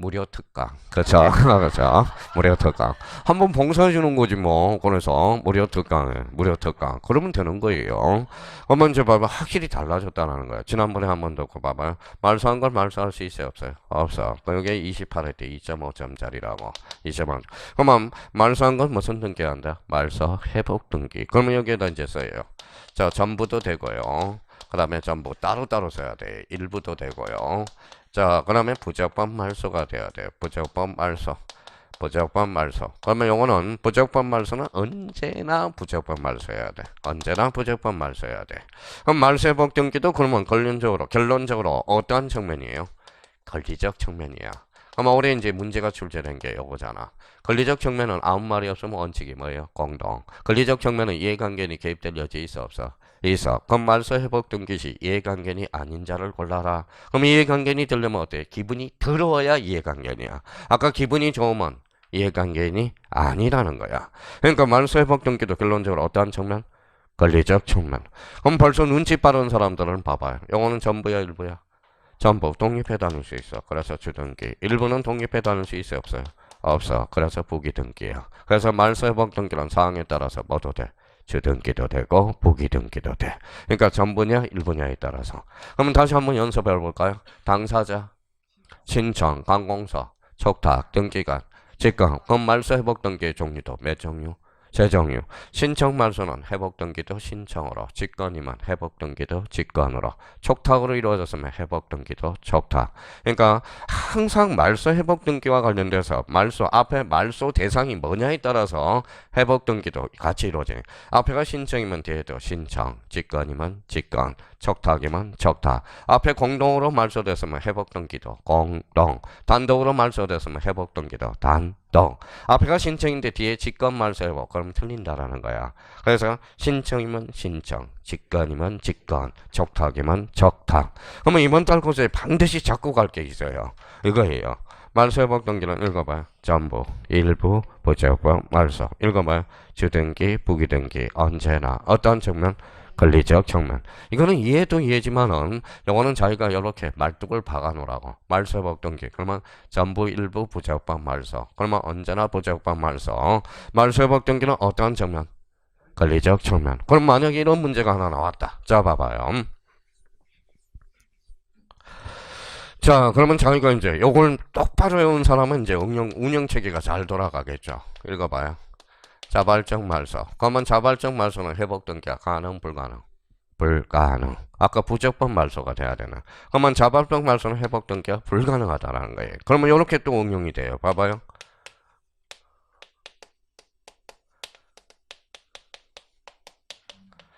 무료 특강. 그렇죠. 그렇죠. 무료 특강. 한번 봉사해 주는 거지 뭐. 그래서 무료 특강. 그러면 되는 거예요. 그러면 이제 봐봐. 확실히 달라졌다는 거야. 지난번에 한 번 더 봐봐요. 말소한 걸 말소할 수 있어요? 없어요? 없어. 여기 28회 때 2.5점짜리라고. 2.5점. 그러면 말소한 건 무슨 등기 한다? 말소 회복 등기. 그러면 여기에다 이제 써요. 자, 전부도 되고요. 그 다음에 전부 따로따로 써야 돼. 일부도 되고요. 자, 그러면 부적법 말소가 돼야 돼. 부적법 말소. 그러면 요거는 부적법 말소는 언제나 부적법 말소해야 돼. 그럼 말소회복 등기도 그러면 결론적으로 어떠한 측면이에요? 권리적 측면이야. 그럼 올해 이제 문제가 출제된 게 요거잖아. 권리적 측면은 아무 말이 없으면 원칙이 뭐예요? 공동. 권리적 측면은 이해관계인이 개입될 여지 있어 없어? 있어. 그럼 말소 회복 등기 시 이해관계인이 아닌 자를 골라라. 그럼 이해관계인이 되려면 어때? 기분이 더러워야 이해관계인이야. 아까 기분이 좋으면 이해관계인이 아니라는 거야. 그러니까 말소 회복 등기도 결론적으로 어떠한 측면? 권리적 측면. 그럼 벌써 눈치 빠른 사람들은 봐봐요. 요거는 전부야 일부야? 전부 독립해 다닐 수 있어. 그래서 주등기. 일부는 독립해 다닐 수 있어요? 없어요? 없어. 그래서 부기등기야. 그래서 말소 회복 등기는 사항에 따라서 뭐도 돼? 주등기도 되고 부기등기도 돼. 그러니까 전부냐 일부냐에 따라서. 그러면 다시 한번 연습해 볼까요? 당사자, 신청, 관공서, 촉탁, 등기관, 직권. 그럼 말소 회복 등기의 종류도 몇 종류? 재정유. 신청 말소는 회복 등기도 신청으로, 직권이면 회복 등기도 직권으로, 촉탁으로 이루어졌으면 회복 등기도 촉탁. 그러니까 항상 말소 회복 등기와 관련돼서 말소 앞에 말소 대상이 뭐냐에 따라서 회복 등기도 같이 이루어지네. 앞에가 신청이면 뒤에도 신청, 직권이면 직권, 촉탁이면 촉탁. 앞에 공동으로 말소됐으면 회복 등기도 공동, 단독으로 말소됐으면 회복 등기도 단독. 앞에가 신청인데 뒤에 직권 말소 회복, 그러면 틀린다라는 거야. 그래서 신청이면 신청, 직권이면 직권, 촉탁이면 촉탁. 그러면 이번 달 고사에 반드시 잡고 갈 게 있어요. 이거예요. 말소 회복 등기는 읽어봐요. 전부, 일부, 부적법, 말소. 읽어봐요. 주등기, 부기등기, 언제나, 어떤 측면? 권리적 측면. 이거는 이해도 이해지만은 요거는 자기가 이렇게 말뚝을 박아놓으라고. 말소 회복 등기. 그러면 전부, 일부, 부적법, 말소. 그러면 언제나 부적법, 말소. 말소 회복 등기는 어떠한 측면? 권리적 측면. 그럼 만약에 이런 문제가 하나 나왔다. 자, 봐봐요. 자, 그러면 자기가 이제 요걸 똑바로 외운 사람은 이제 운영 체계가 잘 돌아가겠죠. 읽어봐요. 자발적 말소. 그러면 자발적 말소는 회복 등기가 가능, 불가능? 불가능. 아까 부적법 말소가 돼야 되나? 그러면 자발적 말소는 회복 등기가 불가능하다라는 거예요. 그러면 이렇게 또 응용이 돼요. 봐봐요.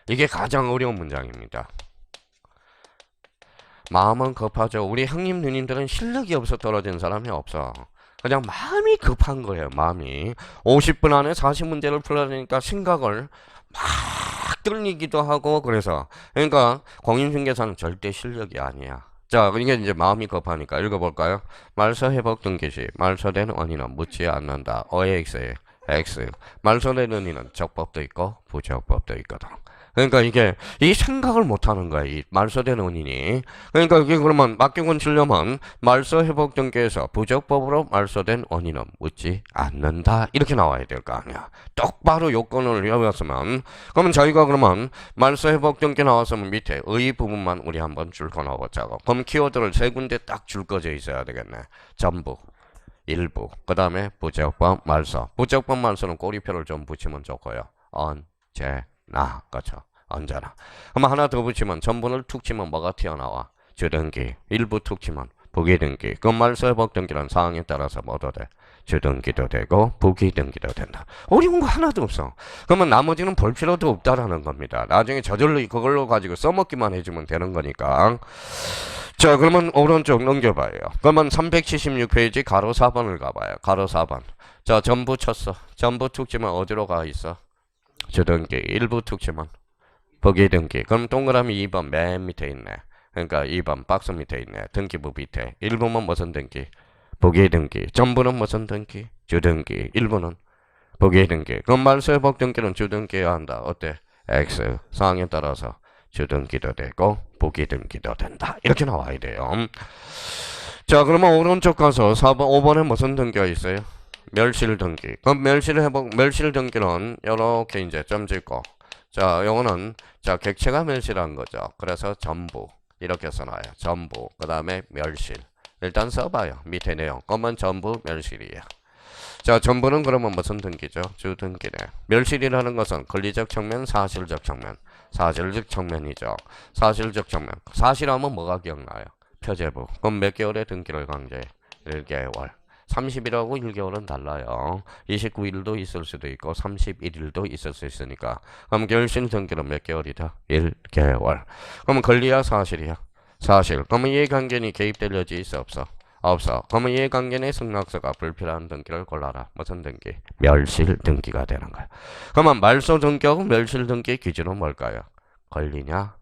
이게 가장 어려운 문장입니다. 마음은 급하죠. 우리 형님 누님들은 실력이 없어 떨어진 사람이 없어. 그냥 마음이 급한 거예요. 마음이 50분 안에 40문제를 풀어야 되니까 생각을 막 떨리기도 하고. 그래서 그러니까 공인중개사는 절대 실력이 아니야. 자, 이게 이제 마음이 급하니까 읽어볼까요? 말소 회복 등기 시 말소된 원인은 묻지 않는다. OX에 X. 말소된 원인은 적법도 있고 부적법도 있거든. 그러니까 이게 이 생각을 못하는 거야. 이 말소된 원인이. 그러니까 이게 그러면 맡겨군 치려면 말소 회복 등기에서 부적법으로 말소된 원인은 묻지 않는다. 이렇게 나와야 될 거 아니야. 똑바로 요건을 외웠으면. 그러면 저희가 그러면 말소 회복 등기 나왔으면 밑에 의 부분만 우리 한번 줄 거 넣어보자고. 그럼 키워드를 세 군데 딱 줄 거져 있어야 되겠네. 전부, 일부, 그 다음에 부적법 말소. 부적법 말소는 꼬리표를 좀 붙이면 좋고요. 언제나, 그렇죠. 언제나. 그럼 하나 더 붙이면 전부를 툭 치면 뭐가 튀어나와? 주등기. 일부 툭 치면 부기등기. 그 말소 회복 등기란 사항에 따라서 뭐도 돼? 주등기도 되고 부기등기도 된다. 어려운 거 하나도 없어. 그러면 나머지는 볼 필요도 없다라는 겁니다. 나중에 저절로 그걸로 가지고 써먹기만 해주면 되는 거니까. 자, 그러면 오른쪽 넘겨봐요. 그러면 376페이지 가로 4번을 가봐요. 가로 4번. 자, 전부 쳤어. 전부 툭 치면 어디로 가 있어? 주등기. 일부 툭 치면 부기등기. 그럼 동그라미 2번 맨 밑에 있네. 그러니까 2번 박스 밑에 있네. 등기부 밑에. 일부는 무슨 등기? 부기등기. 전부는 무슨 등기? 주등기. 일부는 부기등기. 그럼 말소 회복 등기는 주등기여야 한다. 어때? X. 사항에 따라서 주등기도 되고 부기등기도 된다. 이렇게 나와야 돼요. 자, 그러면 오른쪽 가서 4번, 5번에 무슨 등기가 있어요? 멸실 등기. 그럼 멸실 등기는 이렇게 이제 점 찍고. 자, 요거는 자 객체가 멸실한 거죠. 그래서 전부 이렇게 써놔요. 전부. 그 다음에 멸실. 일단 써봐요. 밑에 내용. 그러면 전부 멸실이에요. 자, 전부는 그러면 무슨 등기죠? 주등기네. 멸실이라는 것은 권리적 측면, 사실적 측면. 사실적 측면이죠. 사실적 측면. 사실하면 뭐가 기억나요? 표제부. 그럼 몇 개월의 등기를 강제해? 1개월. 30일하고 1개월은 달라요. 29일도 있을 수도 있고 31일도 있을 수 있으니까. 그럼 결실 등기는 몇 개월이다? 1개월. 그러면 권리야 사실이야? 사실. 그러면 이해관계는 개입될 여지 있어 없어? 없어. 그러면 이해관계의 승낙서가 불필요한 등기를 골라라. 무슨 등기? 멸실 등기가 되는 거야. 그러면 말소 등기하고 멸실 등기의 기준은 뭘까요? 권리냐?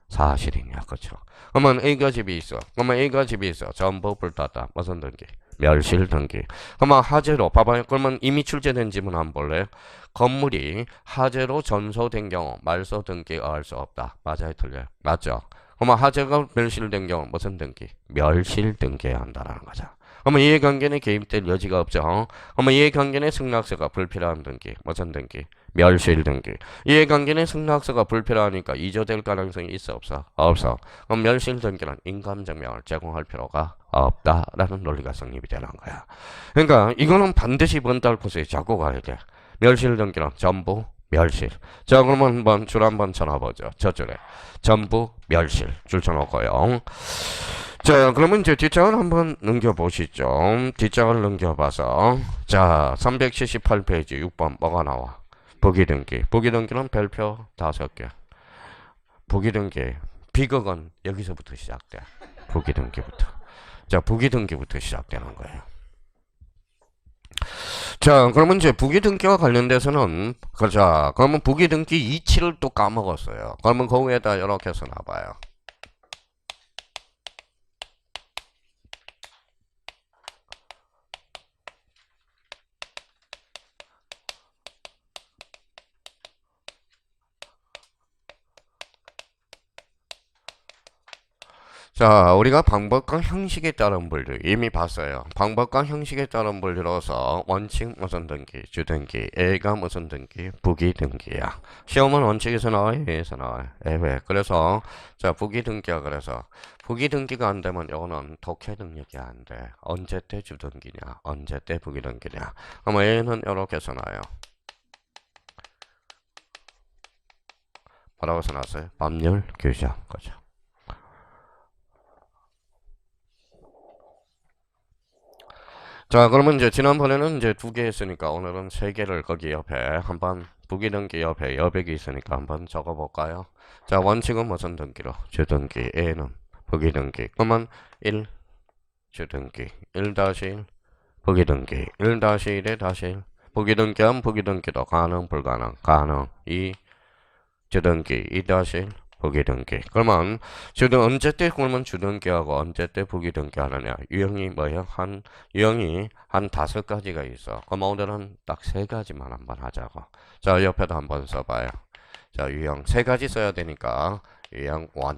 사실이냐? 그렇죠. 그러면 A가 집이 있어. 그러면 A가 집이 있어. 전부 불탔다. 무슨 등기? 멸실 등기. 그러면 화재로 봐봐요. 그러면 이미 출제된 집은 안 볼래요? 건물이 화재로 전소된 경우 말소 등기가 할 수 없다. 맞아요, 틀려요? 맞죠? 그러면 화재가 멸실된 경우 무슨 등기? 멸실 등기해야 한다는 거죠. 그러면 이해관계는 개입될 여지가 없죠. 그러면 이해관계의 승낙서가 불필요한 등기. 무슨 등기? 멸실 등기. 이해관계의 승낙서가 불필요하니까 이조될 가능성이 있어 없어? 없어. 그럼 멸실 등기는 인감증명을 제공할 필요가 없다라는 논리가 성립이 되는 거야. 그러니까 이거는 반드시 이번 달 코스에 잡고 가야 돼. 멸실 등기는 전부 멸실. 자, 그러면 한번 줄 한번 쳐놔보죠. 저줄에 전부 멸실 줄 쳐놓고요. 자, 그러면 이제 뒷장을 한번 넘겨보시죠. 뒷장을 넘겨봐서 자, 378페이지 6번 뭐가 나와? 부기등기. 부기등기는 별표 5개. 부기등기. 비극은 여기서부터 시작돼. 부기등기부터. 자, 부기등기부터 시작되는 거예요. 자, 그러면 이제 부기등기와 관련돼서는 자, 그러면 부기등기 이치를 또 까먹었어요. 그러면 그 위에다 이렇게 써놔봐요. 자, 우리가 방법과 형식에 따른 분류 이미 봤어요. 방법과 형식에 따른 분류로서 원칙 무슨 등기, 주등기, A가 무슨 등기, 부기등기야. 시험은 원칙에서 나와요, A에서 나와요. 왜? 그래서 자, 부기등기야. 그래서 부기등기가 안 되면 이거는 독해 능력이 안 돼. 언제 때 주등기냐, 언제 때 부기등기냐. 그럼 A는 이렇게 써놔요. 뭐라고 써놨어요? 법률 규정 거죠. 자, 그러면 이제 지난번에는 이제 2개 했으니까 오늘은 3개를 거기 옆에 한번 부기등기 옆에 여백이 있으니까 한번 적어볼까요? 자, 원칙은 무슨 등기로? 주등기. A는 부기등기. 그러면 1 주등기 1-1 부기등기 1-1에 다시 1 부기등기하면 부기등기도 가능 불가능 가능 2 주등기 2-1 부기등기. 그러면 언제 때 그러면 주등기하고 언제 때 부기등기 하느냐? 유형이 뭐예요? 유형이 한 5가지가 있어. 그럼 오늘은 딱 3가지만 한번 하자고. 자, 옆에도 한번 써봐요. 자, 유형 3가지 써야 되니까 유형 1.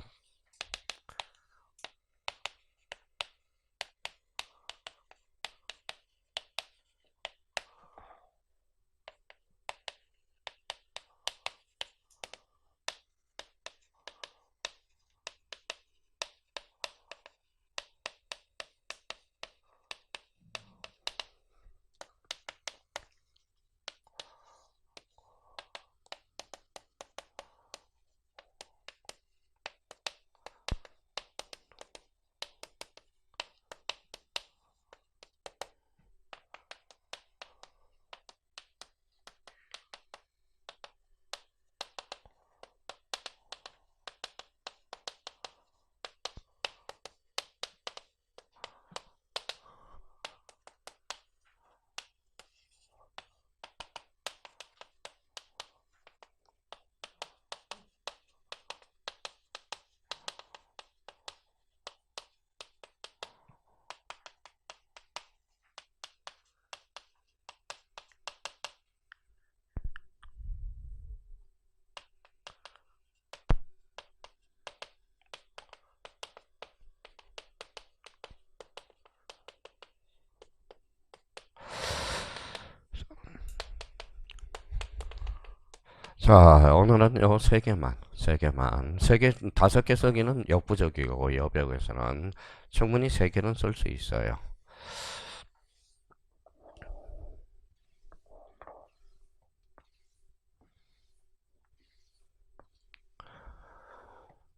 자, 오늘은 요 3개만, 5개 쓰기는 역부족이고, 여백에서는 충분히 3개는 쓸 수 있어요.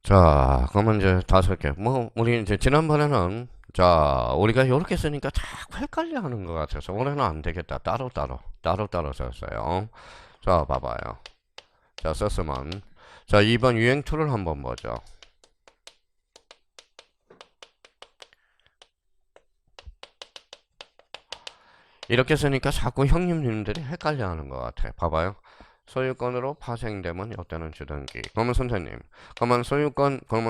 자, 그러면 이제 5개. 우리 이제 지난번에는, 자, 우리가 이렇게 쓰니까 자꾸 헷갈려 하는 것 같아서 오늘은 안 되겠다. 따로따로 썼어요. 자, 봐봐요. 자, 썼으면. 자, 2번 유행 툴을 한번 보죠. 이렇게 쓰니까 자꾸 형님들이 헷갈려 하는 것 같아. 봐봐요. 소유권으로 파생되면 이때는 주등기. 그러면 선생님, 그러면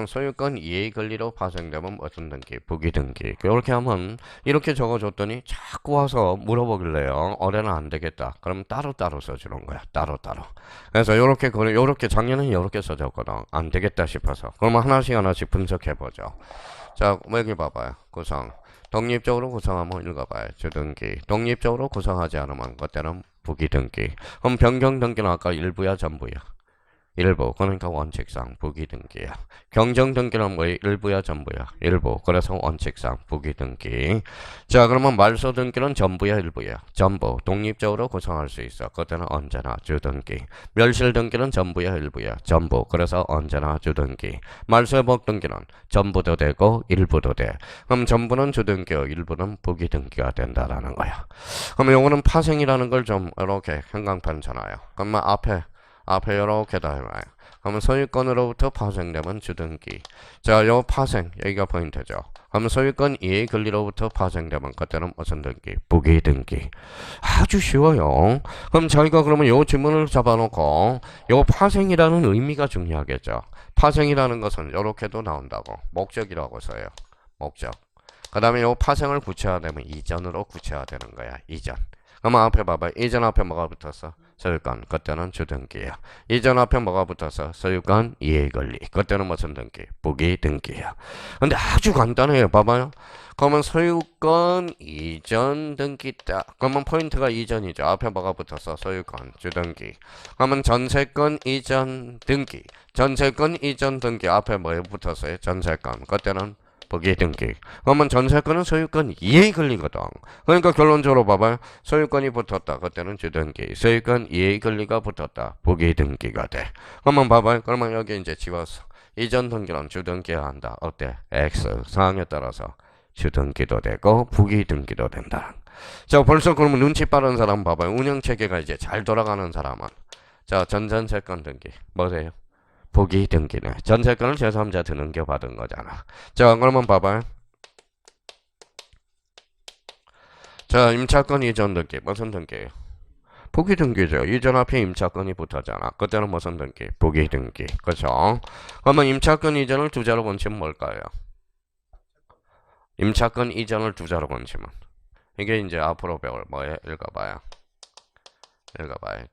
소유권 이해 권리로 파생되면 어떤 등기? 부기등기. 이렇게 하면 이렇게 적어줬더니 자꾸 와서 물어보길래요. 올해는 안 되겠다. 그럼 따로따로 써주는 거야. 따로따로. 그래서 요렇게 작년에 이렇게 써줬거든. 안 되겠다 싶어서. 그러면 하나씩 분석해보죠. 자, 여기 봐봐요. 구성. 독립적으로 구성하면 읽어봐요. 주등기. 독립적으로 구성하지 않으면 그때는 부기등기. 그럼 변경등기는 아까 일부야 전부야? 일부. 그러니까 원칙상 부기등기야. 경정등기는 뭐야? 일부야 전부야? 일부. 그래서 원칙상 부기등기. 자, 그러면 말소등기는 전부야 일부야? 전부. 독립적으로 구성할 수 있어. 그때는 언제나 주등기. 멸실등기는 전부야 일부야? 전부. 그래서 언제나 주등기. 말소회복등기는 전부도 되고 일부도 돼. 그럼 전부는 주등기요, 일부는 부기등기가 된다라는 거야. 그러면 요거는 파생이라는 걸 좀 이렇게 형광펜잖아요. 그러면 앞에 이렇게 다 해봐요. 그러면 소유권으로부터 파생되면 주등기. 자, 요 파생 여기가 포인트죠. 그러면 소유권 이해 권리로부터 파생되면 그때는 무슨 등기? 부기등기. 아주 쉬워요. 그럼 저희가 그러면 요 지문을 잡아놓고 요 파생이라는 의미가 중요하겠죠. 파생이라는 것은 이렇게도 나온다고. 목적이라고 써요. 목적. 그 다음에 요 파생을 구체화되면 이전으로 구체화되는 거야. 이전. 그러면 앞에 봐봐. 이전 앞에 뭐가 붙었어? 소유권. 그때는 주등기야. 이전 앞에 뭐가 붙었어? 소유권 이해권리. 그때는 무슨 등기? 부기등기야. 근데 아주 간단해요. 봐봐요. 그러면 소유권 이전 등기다. 그러면 포인트가 이전이죠. 앞에 뭐가 붙었어? 소유권 주등기. 그러면 전세권 이전 등기. 전세권 이전 등기 앞에 뭐 붙었어요? 전세권. 그때는 부기등기. 그러면 전세권은 소유권 이해에 걸리거든. 그러니까 결론적으로 봐봐요. 소유권이 붙었다. 그때는 주등기. 소유권 이해에 권리가 붙었다. 부기등기가 돼. 그러면 봐봐요. 그러면 여기 이제 지웠어. 이전 등기는 주등기해야 한다. 어때? X 상황에 따라서 주등기도 되고 부기등기도 된다. 자, 벌써 그러면 눈치 빠른 사람 봐봐요. 운영체계가 이제 잘 돌아가는 사람은 자, 전전세권 등기 뭐세요? 부기등기네. 전세권을 제3자 등겨 받은 거잖아. 자, 그러면 봐봐요. 자, 임차권 이전 등기 무슨 등기예요? 부기등기죠. 이전 앞에 임차권이 붙었잖아. 그때는 무슨 등기? 부기등기. 그렇죠? 그러면 임차권 이전을 두 자로 건치면 뭘까요? 임차권 이전을 두 자로 건치면 이게 이제 앞으로 배울 뭐예요? 읽어봐요.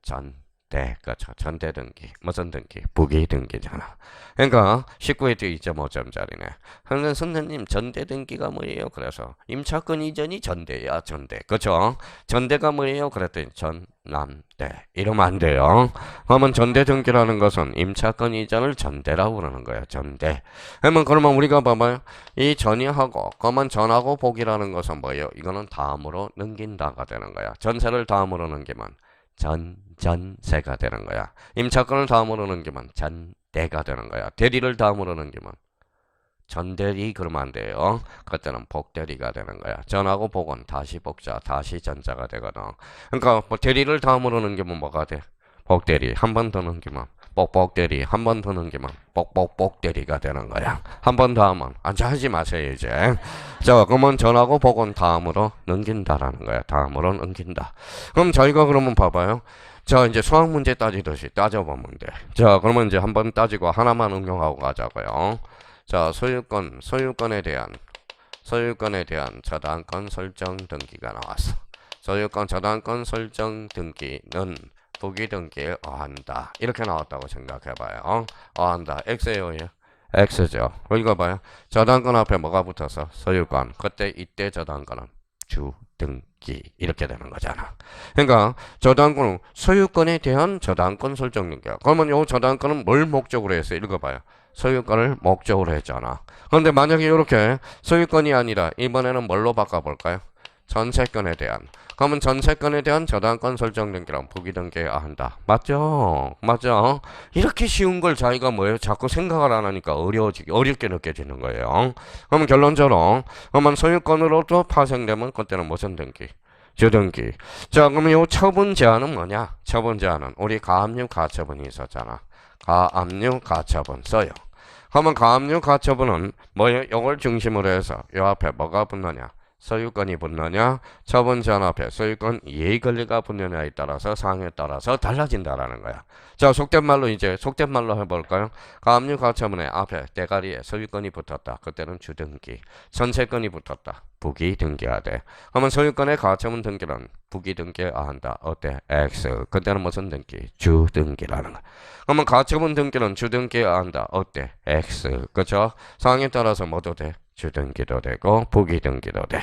전대. 그렇죠. 전대 등기. 무슨 등기? 부기 등기잖아. 그러니까 19회 뒤 2.5점짜리네. 근데 선생님 전대 등기가 뭐예요? 그래서 임차권 이전이 전대야. 전대. 그렇죠? 전대가 뭐예요? 그랬더니 전남대. 이러면 안 돼요. 그러면 전대 등기라는 것은 임차권 이전을 전대라고 그러는 거야. 전대. 그러면 우리가 봐봐요. 이 전이하고 그러면 전하고 복이라는 것은 뭐예요? 이거는 다음으로 넘긴다가 되는 거야. 전세를 다음으로 넘기면 전세가 되는 거야. 임차권을 다음으로 넘기면 전대가 되는 거야. 대리를 다음으로 넘기면 전대리 그러면 안 돼요. 그때는 복대리가 되는 거야. 전하고 복은 다시 복자, 다시 전자가 되거든. 그러니까 뭐 대리를 다음으로 넘기면 뭐가 돼? 복대리. 한 번 더 넘기면 뽁뽁대리. 한 번 더 넘기면 뽁뽁뽁대리가 되는 거야. 한 번 더 하면 하지 마세요 이제. 자, 그러면 전하고 복은 다음으로 넘긴다라는 거야. 다음으로 넘긴다. 그럼 저희가 그러면 봐봐요. 자, 이제 수학 문제 따지듯이 따져보면 돼. 자, 그러면 이제 한번 따지고 하나만 응용하고 가자고요. 자, 소유권에 대한 저당권 설정 등기가 나왔어. 소유권 저당권 설정 등기는 부기등기에 어한다. 이렇게 나왔다고 생각해봐요. 어한다. X예요. X죠. 읽어봐요. 저당권 앞에 뭐가 붙어서 소유권. 그때 이때 저당권은 주등기. 이렇게 되는 거잖아. 그러니까 저당권은 소유권에 대한 저당권 설정 등기야. 그러면 이 저당권은 뭘 목적으로 했어? 읽어봐요. 소유권을 목적으로 했잖아. 그런데 만약에 이렇게 소유권이 아니라 이번에는 뭘로 바꿔볼까요? 전세권에 대한. 그러면 전세권에 대한 저당권 설정 등기랑 부기등기해야 한다. 맞죠? 맞죠? 이렇게 쉬운 걸 자기가 뭐예요? 자꾸 생각을 안 하니까 어렵게 느껴지는 거예요. 그러면 결론적으로 그러면 소유권으로도 파생되면 그때는 무슨 등기? 주등기. 자, 그러면 요 처분 제한은 뭐냐? 처분 제한은 우리 가압류 가처분이 있었잖아. 가압류 가처분 써요. 그러면 가압류 가처분은 뭐예요? 요걸 중심으로 해서 요 앞에 뭐가 붙느냐? 소유권이 붙느냐, 처분 제한 앞에 소유권 이해 권리가 붙느냐에 따라서 사항에 따라서 달라진다라는 거야. 자, 속된 말로 해볼까요? 가압류 가처분에 앞에 대가리에 소유권이 붙었다. 그때는 주등기. 전세권이 붙었다. 부기등기해야 돼. 그러면 소유권의 가처분 등기는 부기등기해야 한다. 어때? X. 그때는 무슨 등기? 주등기라는 거야. 그러면 가처분 등기는 주등기해야 한다. 어때? X. 그렇죠? 상황에 따라서 뭐도 돼? 주등기도 되고 부기등기도 돼.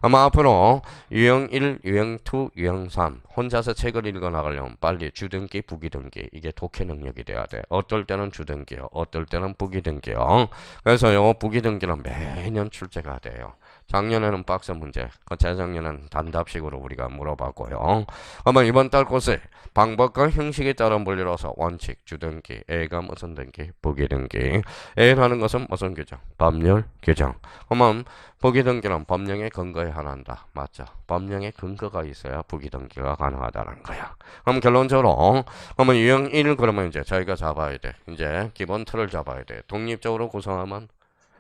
아마 앞으로 유형 1, 유형 2, 유형 3 혼자서 책을 읽어 나가려면 빨리 주등기, 부기등기 이게 독해 능력이 돼야 돼. 어떨 때는 주등기요, 어떨 때는 부기등기요. 그래서 요 부기등기는 매년 출제가 돼요. 작년에는 박스 문제, 재작년에는 단답식으로 우리가 물어봤고요. 아마 이번 달 것에 방법과 형식에 따른 분류로서 원칙, 주등기, A가 무슨 등기, 부기등기. A라는 것은 무슨 규정? 법률 규정. 그러면 부기등기는 법령에 근거해야 한다. 맞죠? 법령에 근거가 있어야 부기등기가 가능하다는 거야. 그럼 결론적으로 그러면 유형 1 그러면 이제 저희가 잡아야 돼. 이제 기본 틀을 잡아야 돼. 독립적으로 구성하면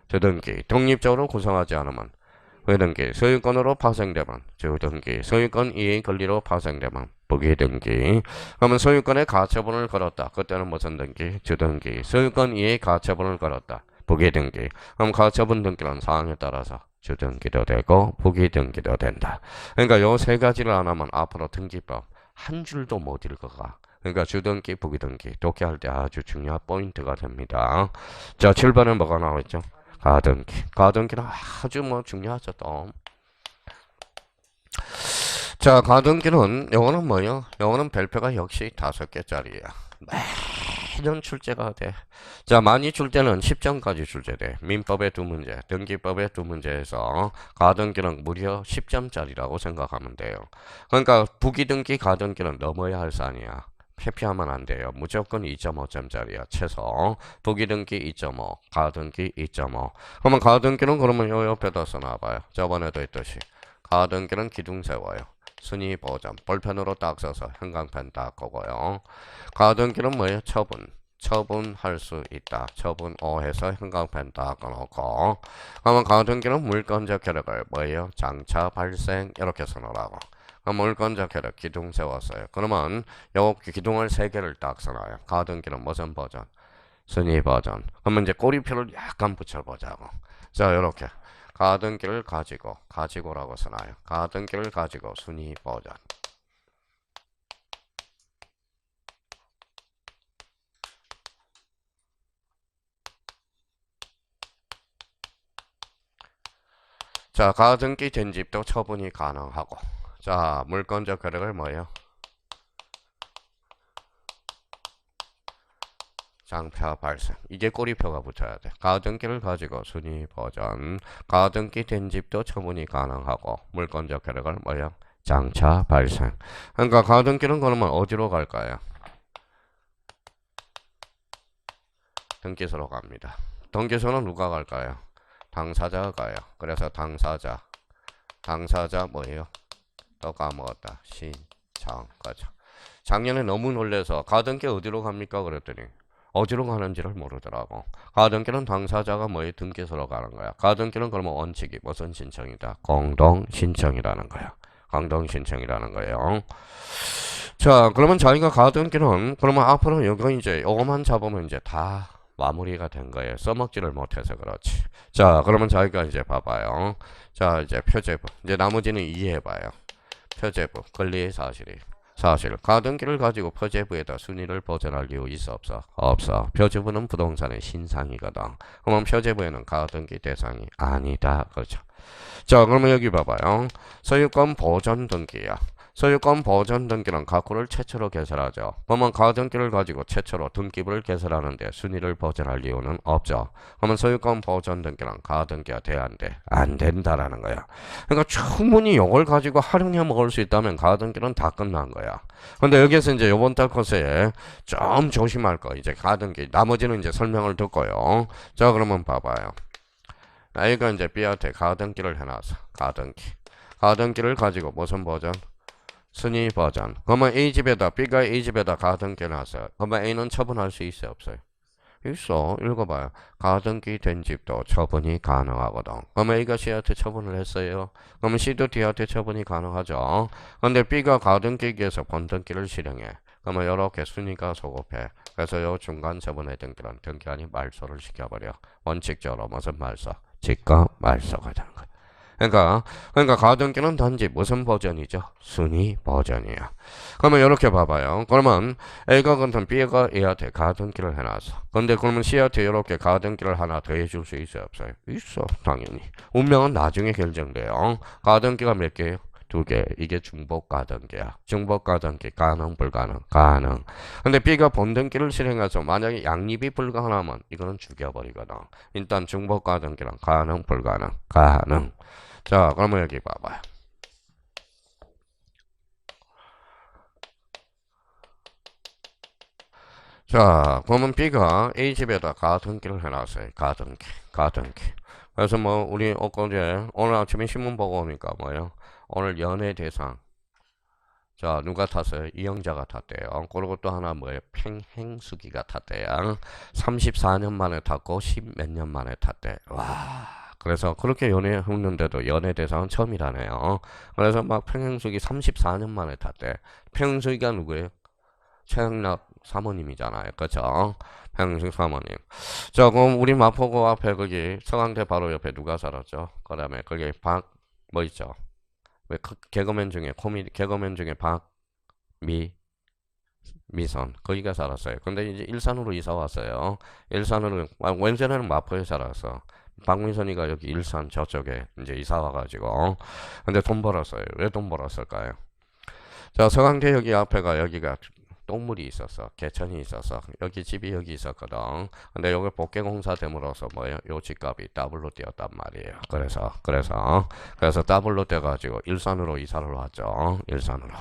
주등기, 독립적으로 구성하지 않으면 부기등기, 소유권으로 파생되면 주등기, 소유권 이의 권리로 파생되면 부기등기. 그러면 소유권의 가처분을 걸었다. 그때는 무슨 등기? 주등기. 소유권 이의 가처분을 걸었다. 부기등기. 그럼 가처분 등기는 사항에 따라서 주등기도 되고 부기등기도 된다. 그러니까 요 세 가지를 안 하면 앞으로 등기법 한 줄도 못 읽어가. 그러니까 주등기, 부기등기 독해할 때 아주 중요한 포인트가 됩니다. 자, 7번에 뭐가 나와있죠? 가등기. 가등기는 아주 뭐 중요하죠 또. 자, 가등기는 영어는 뭐요? 영어는 별표가 역시 5개짜리야. 매년 출제가 돼. 자, 많이 줄 때는 10점까지 출제돼. 민법의 2문제, 등기법의 2문제에서 가등기는 무려 10점짜리라고 생각하면 돼요. 그러니까 부기등기, 가등기는 넘어야 할 산이야. 회피하면 안 돼요. 무조건 2.5점짜리야. 최소. 부기등기 2.5, 가등기 2.5. 그러면 가등기는 그러면 요 옆에다 써놔봐요. 저번에도 했듯이. 가등기는 기둥 세워요. 순위 보전. 볼펜으로 딱 써서 형광펜 딱 끄고요. 가등기는 뭐예요? 처분. 처분할 수 있다. 처분 5해서 형광펜 딱 꺼놓고. 그러면 가등기는 물건적 효력을 뭐예요? 장차 발생 이렇게 써놓으라고. 물건적 효력 기둥 세웠어요. 그러면 요 기둥을 3개를 딱 써놔요. 가등기는 무슨 버전? 순위 버전. 그러면 이제 꼬리표를 약간 붙여보자고. 자, 요렇게. 가등기를 가지고라고 써놔요. 가등기를 가지고 순위 버전. 자, 가등기 된 집도 처분이 가능하고. 자, 물건적 효력을 뭐예요? 장차 발생. 이게 꼬리표가 붙어야 돼. 가등기를 가지고 순위 버전. 가등기 된 집도 처분이 가능하고 물건적 효력을 뭐예요? 장차 발생. 그러니까 가등기는 그러면 어디로 갈까요? 등기소로 갑니다. 등기소는 누가 갈까요? 당사자가 가요. 그래서 당사자 뭐예요? 또 까먹었다. 신청. 그죠. 작년에 너무 놀래서 가등기 어디로 갑니까? 그랬더니 어디로 가는지를 모르더라고. 가등기는 당사자가 뭐에 등기소로 가는 거야. 가등기는 그러면 원칙이 무슨 신청이다? 공동신청이라는 거야. 공동신청이라는 거예요. 자, 그러면 자기가 가등기는 그러면 앞으로 이거 이제 요거만 잡으면 이제 다 마무리가 된 거예요. 써먹지를 못해서 그렇지. 자, 그러면 자기가 이제 봐봐요. 자, 이제 표제부. 이제 나머지는 이해해봐요. 표제부. 권리의 사실이. 사실 가등기를 가지고 표제부에다 순위를 보전할 이유 있어 없어? 없어. 표제부는 부동산의 신상이거든. 그러면 표제부에는 가등기 대상이 아니다. 그렇죠. 자, 그러면 여기 봐봐요. 소유권 보전 등기야. 소유권 보전 등기는 가구를 최초로 개설하죠. 그러면 가등기를 가지고 최초로 등기부를 개설하는데 순위를 보전할 이유는 없죠. 그러면 소유권 보전 등기는 가등기가 돼야 안 돼? 안 된다라는 거야. 그러니까 충분히 이걸 가지고 활용해 먹을 수 있다면 가등기는 다 끝난 거야. 근데 여기서 이제 요번 달 것에 좀 조심할 거. 이제 가등기. 나머지는 이제 설명을 듣고요. 자, 그러면 봐봐요. A가 이제 B한테 가등기를 해놨어. 가등기를 가지고 무슨 버전? 순위 버전. 그러면 A집에다 B가 A집에다 가등기 놨어요. 그러면 A는 처분할 수 있어요? 없어요? 있어. 읽어봐요. 가등기 된 집도 처분이 가능하거든. 그러면 A가 C한테 처분을 했어요. 그러면 C도 D한테 처분이 가능하죠. 근데 B가 가등기에서 본등기를 실행해. 그러면 이렇게 순위가 소급해. 그래서 요 중간 처분의 등기는 등기한이 말소를 시켜버려. 원칙적으로 무슨 말소? 직권 말소가 되는 거야. 그러니까 가등기는 단지 무슨 버전이죠? 순위 버전이야. 그러면 이렇게 봐봐요. 그러면 A가 같은 B가 A한테 가등기를 해놨어. 근데 그러면 C한테 이렇게 가등기를 하나 더 해줄 수 있어요? 없어요? 있어, 당연히. 운명은 나중에 결정돼요. 가등기가 몇 개예요? 두 개. 이게 중복 가등기야. 중복 가등기 가능 불가능? 가능. 근데 B가 본등기를 실행해서 만약에 양립이 불가능하면 이거는 죽여버리거든. 일단 중복 가등기는 가능 불가능? 가능. 자, 그러면 여기 봐봐요. 자, 그러면 B가 A 집에다 가등기를 해놨어요. 가등기. 그래서 뭐 우리 엊그제 오늘 아침에 신문 보고 오니까 뭐예요? 오늘 연애 대상. 자, 누가 탔어요? 이영자가 탔대요. 그리고 또 하나 뭐예요? 팽행수기가 탔대요. 34년 만에 탔고 10 몇 년 만에 탔대. 와. 그래서 그렇게 연애 했는데도 연애 대상은 처음이라네요. 그래서 막 팽행수기 34년 만에 탔대. 팽행수기가 누구예요? 최양락 사모님이잖아요. 그죠? 팽행수기 사모님. 자, 그럼 우리 마포구 앞에 거기 서강대 바로 옆에 누가 살았죠? 그 다음에 거기 뭐 있죠? 왜 개그맨 중에 개그맨 중에 미선 거기가 살았어요. 근데 이제 일산으로 이사 왔어요. 일산으로 원래는 마포에 살았어. 박미선이가 여기 일산 저쪽에 이제 이사 와가지고 근데 돈 벌었어요. 왜 돈 벌었을까요? 자, 서강대 여기 앞에가 여기가 똥물이 있었어. 개천이 있었어. 여기 집이 여기 있었거든. 근데 여기 복개공사 됨으로써 뭐예요? 요 집값이 더블로 뛰었단 말이에요. 그래서 더블로 뛰어가지고 일산으로 이사를 왔죠. 일산으로.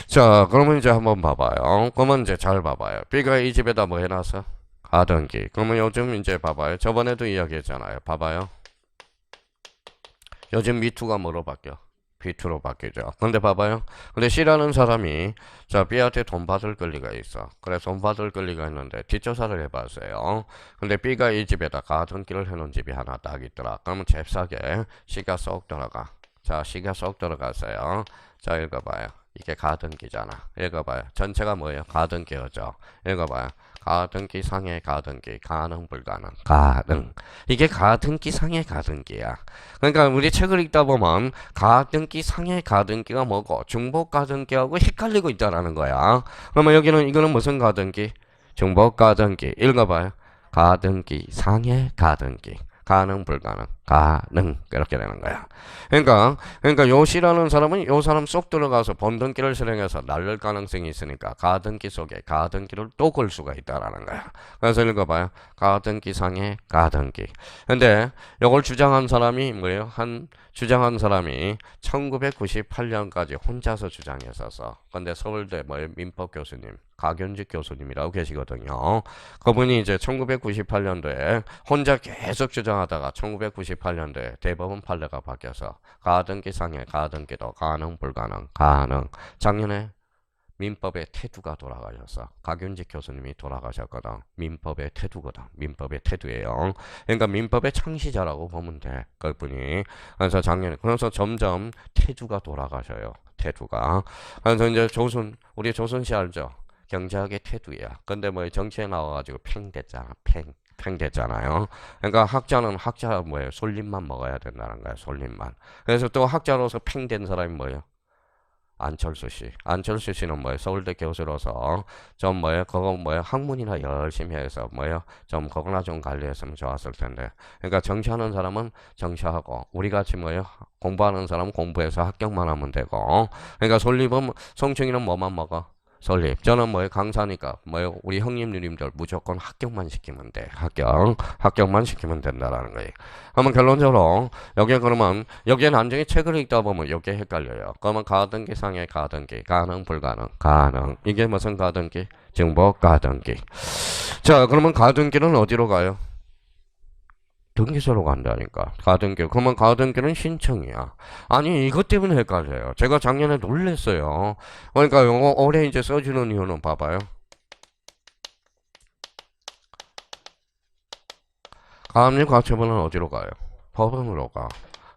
자, 그러면 이제 한번 봐봐요. 그러면 이제 잘 봐봐요. B가 이 집에다 뭐 해놨어? 가등기. 그러면 요즘 이제 봐봐요. 저번에도 이야기했잖아요. 봐봐요. 요즘 미투가 뭐로 바뀌어? B2로 바뀌죠. 근데 봐봐요. 근데 C라는 사람이 자 B한테 돈 받을 권리가 있어. 그래 돈 받을 권리가 있는데 뒷조사를 해봤어요. 근데 B가 이 집에다 가등기를 해놓은 집이 하나 딱 있더라. 그러면 잽싸게 C가 쏙 들어가. 자 C가 쏙 들어갔어요. 자 읽어봐요. 이게 가등기잖아. 읽어봐요. 전체가 뭐예요? 가등기였죠. 읽어봐요. 가등기 상해 가등기 가능 불가능 가능. 이게 가등기 상해 가등기야. 그러니까 우리 책을 읽다 보면 가등기 상해 가등기가 뭐고 중복 가등기하고 헷갈리고 있다라는 거야. 그러면 여기는 이거는 무슨 가등기? 중복 가등기. 읽어봐요. 가등기 상해 가등기 가능 불가능 가능 이렇게 되는 거야. 그러니까 요 C라는 사람은 요 사람 쏙 들어가서 번등기를 실행해서 날릴 가능성이 있으니까 가등기 속에 가등기를 또 걸 수가 있다라는 거야. 그래서 읽어봐요. 가등기 상해 가등기. 근데 요걸 주장한 사람이 뭐예요? 주장한 사람이 1998년까지 혼자서 주장했었어. 근데 서울대 민법 교수님 가균직 교수님이라고 계시거든요. 그분이 이제 1998년도에 혼자 계속 주장하다가 1998년도에 대법원 판례가 바뀌어서 가등기 상해 가등기도 가능 불가능 가능. 작년에 민법의 태두가 돌아가셨어. 가균직 교수님이 돌아가셨거든. 민법의 태두거든. 민법의 태두예요. 그러니까 민법의 창시자라고 보면 돼. 그분이. 그래서 작년에 그래서 점점 태두가 돌아가셔요. 태두가. 그래서 이제 우리 조선시 알죠? 경제학의 태두야. 근데 뭐 정치에 나와가지고 팽 됐잖아. 팽 됐잖아요. 그러니까 학자는 학자 뭐예요? 솔잎만 먹어야 된다는 거야. 솔잎만. 그래서 또 학자로서 팽된 사람이 뭐예요? 안철수 씨. 안철수 씨는 뭐예요? 서울대 교수로서 좀 뭐예요? 그거 뭐예요? 학문이나 열심히 해서 뭐예요? 좀 그거나 좀 관리했으면 좋았을 텐데. 그러니까 정치하는 사람은 정치하고 우리 같이 뭐예요? 공부하는 사람은 공부해서 합격만 하면 되고. 그러니까 솔잎은 성충이는 뭐만 먹어? 설립. 저는 뭐예요? 강사니까 뭐예요? 우리 형님 누님들 무조건 합격만 시키면 돼. 합격만 시키면 된다라는 거예요. 그러면 결론적으로 여기에 그러면 여기에 나중에 책을 읽다 보면 여기에 헷갈려요. 그러면 가등기 상해 가등기 가능 불가능 가능. 이게 무슨 가등기? 중복 가등기. 자 그러면 가등기는 어디로 가요? 등기소로 간다니까. 가등기. 그러면 가등기는 신청이야. 아니 이것 때문에 헷갈려요. 제가 작년에 놀랬어요. 그러니까 요거 올해 이제 써주는 이유는 봐봐요. 가압류 가처분은 어디로 가요? 법원으로 가.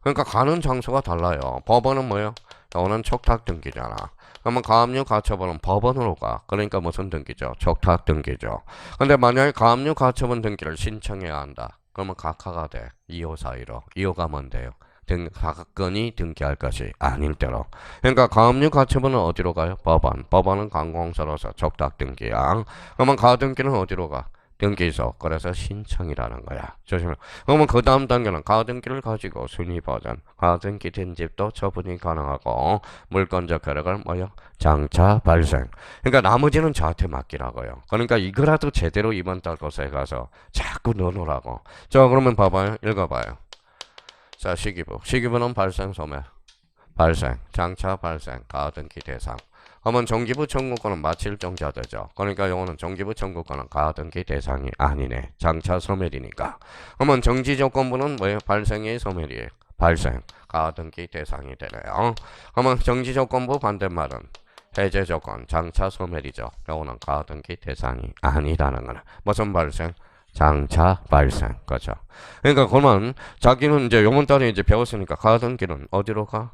그러니까 가는 장소가 달라요. 법원은 뭐예요? 요거는 촉탁 등기잖아. 그러면 가압류 가처분은 법원으로 가. 그러니까 무슨 등기죠? 촉탁 등기죠. 근데 만약에 가압류 가처분 등기를 신청해야 한다. 그러면 각하가 돼. 2호 사이로. 2호가 뭔데요? 사건이 등기할 것이 아닐 때로. 그러니까 가압류 가처분은 어디로 가요? 법원. 법원은 관공서로서 적탁 등기야. 그러면 가등기는 어디로 가? 등기소. 그래서 신청이라는 거야. 조심해. 그러면 그 다음 단계는 가등기를 가지고 순위 버전. 가등기 된 집도 처분이 가능하고 물권적 효력을 뭐요? 장차 발생. 그러니까 나머지는 저한테 맡기라고요. 그러니까 이거라도 제대로 이번 달 것에 가서 자꾸 넣어놓으라고. 자, 그러면 봐봐요. 읽어봐요. 자, 시기부. 시기부는 발생 소멸. 발생. 장차 발생. 가등기 대상. 그러면 정기부 청구권은 마칠 정자되죠. 그러니까 요거는 정기부 청구권은 가등기 대상이 아니네. 장차 소멸이니까. 그러면 정지조건부는 뭐예요? 발생의 소멸이에요. 발생. 가등기 대상이 되네요. 그러면 정지조건부 반대말은 해제조건. 장차 소멸이죠. 요거는 가등기 대상이 아니라는 거는 무슨 발생? 장차 발생. 그죠. 그러니까 그러면 자기는 이제 요번 달에 이제 배웠으니까 가등기는 어디로 가?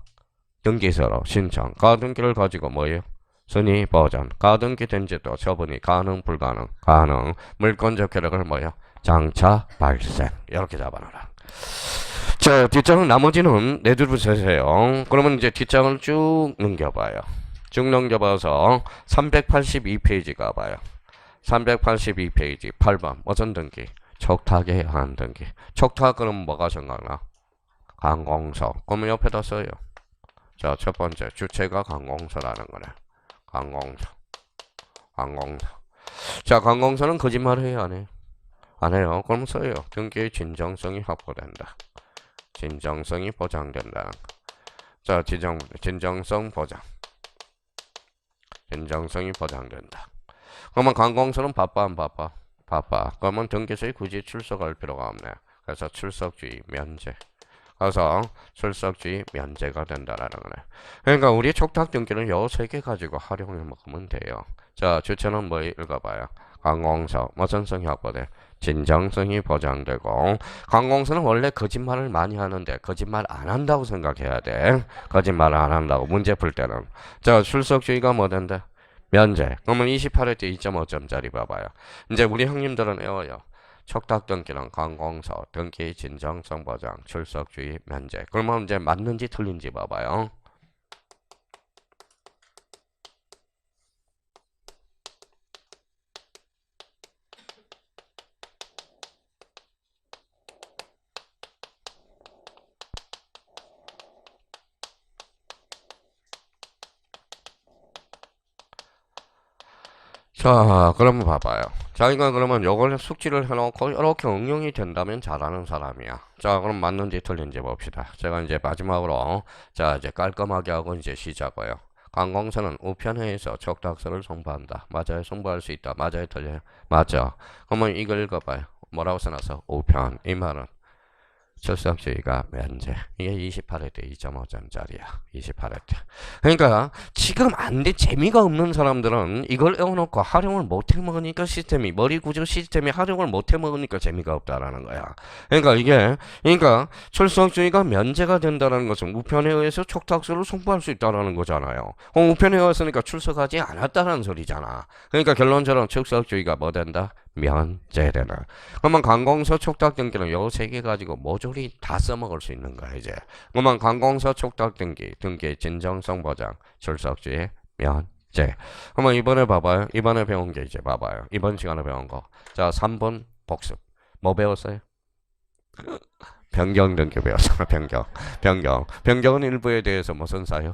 등기소로 신청. 가등기를 가지고 뭐예요? 순위 버전. 가등기 된 지도 처분이 가능 불가능. 가능. 물권적 효력을 뭐예요? 장차 발생. 이렇게 잡아놔라. 자, 뒷장은 나머지는 내두부 세세요. 그러면 이제 뒷장을 쭉 넘겨봐요. 쭉 넘겨봐서 382페이지 가봐요. 382페이지 8번 무슨 등기? 촉탁에 관한 등기. 촉탁 그럼 뭐가 생각나? 관공서. 그러면 옆에다 써요. 자, 첫 번째 주체가 관공서라는 거네. 관공서. 관공서. 자, 관공서는 거짓말을 해요, 안 해요? 안 해요. 그럼 써요. 등기의 진정성이 확보된다. 진정성이 보장된다는 거. 자, 진정성 보장. 진정성이 보장된다. 그러면 관공서는 바빠 안 바빠? 바빠. 그러면 등기소에 굳이 출석할 필요가 없네. 그래서 출석주의 면제. 그래서 출석주의 면제가 된다라는 거네. 그러니까 우리 촉탁 등기는 요 세 개 가지고 활용해 먹으면 돼요. 자, 주체는 뭐 읽어봐요. 관공서 무슨 성이 확보돼? 진정성이 보장되고. 관공서는 원래 거짓말을 많이 하는데 거짓말 안 한다고 생각해야 돼. 거짓말 안 한다고 문제 풀 때는. 자, 출석주의가 뭐 된다? 면제. 그러면 28회 때 2.5점짜리 봐봐요. 이제 우리 형님들은 외워요. 촉탁 등기는 관공서, 등기 진정성 보장, 출석주의 면제. 그러면 이제 맞는지 틀린지 봐봐요. 자, 그러면 봐봐요. 자기가 그러면 요걸 숙지를 해놓고 이렇게 응용이 된다면 잘하는 사람이야. 자, 그럼 맞는지 틀린지 봅시다. 제가 이제 마지막으로 자 이제 깔끔하게 하고 이제 시작해요. 관공서는 우편회에서 촉탁서를 송부한다. 맞아요? 송부할 수 있다. 맞아요? 틀려요? 맞죠? 그러면 이걸 읽어봐요. 뭐라고 써놨어? 우편. 이 말은 출석주의가 면제. 이게 28회 때 2.5점짜리야. 28회 때. 그러니까 지금 안 돼 재미가 없는 사람들은 이걸 외워놓고 활용을 못해 먹으니까 시스템이 머리 구조 시스템이 활용을 못해 먹으니까 재미가 없다라는 거야. 그러니까 이게 그러니까 출석주의가 면제가 된다는 것은 우편에 의해서 촉탁서를 송부할 수 있다라는 거잖아요. 우편에 의해서니까 출석하지 않았다는 소리잖아. 그러니까 결론적으로 출석주의가 뭐 된다? 면제되는. 그러면 관공서 촉탁 등기는 요 세 개 가지고 모조리 다 써먹을 수 있는 거야 이제. 그러면 관공서 촉탁 등기, 등기 진정성 보장, 출석주의 면제. 그러면 이번에 봐봐요. 이번에 배운 게 이제 봐봐요. 이번 시간에 배운 거. 자, 3번 복습. 뭐 배웠어요? 변경 등기 배웠잖아. 변경은 일부에 대해서 무슨 사유?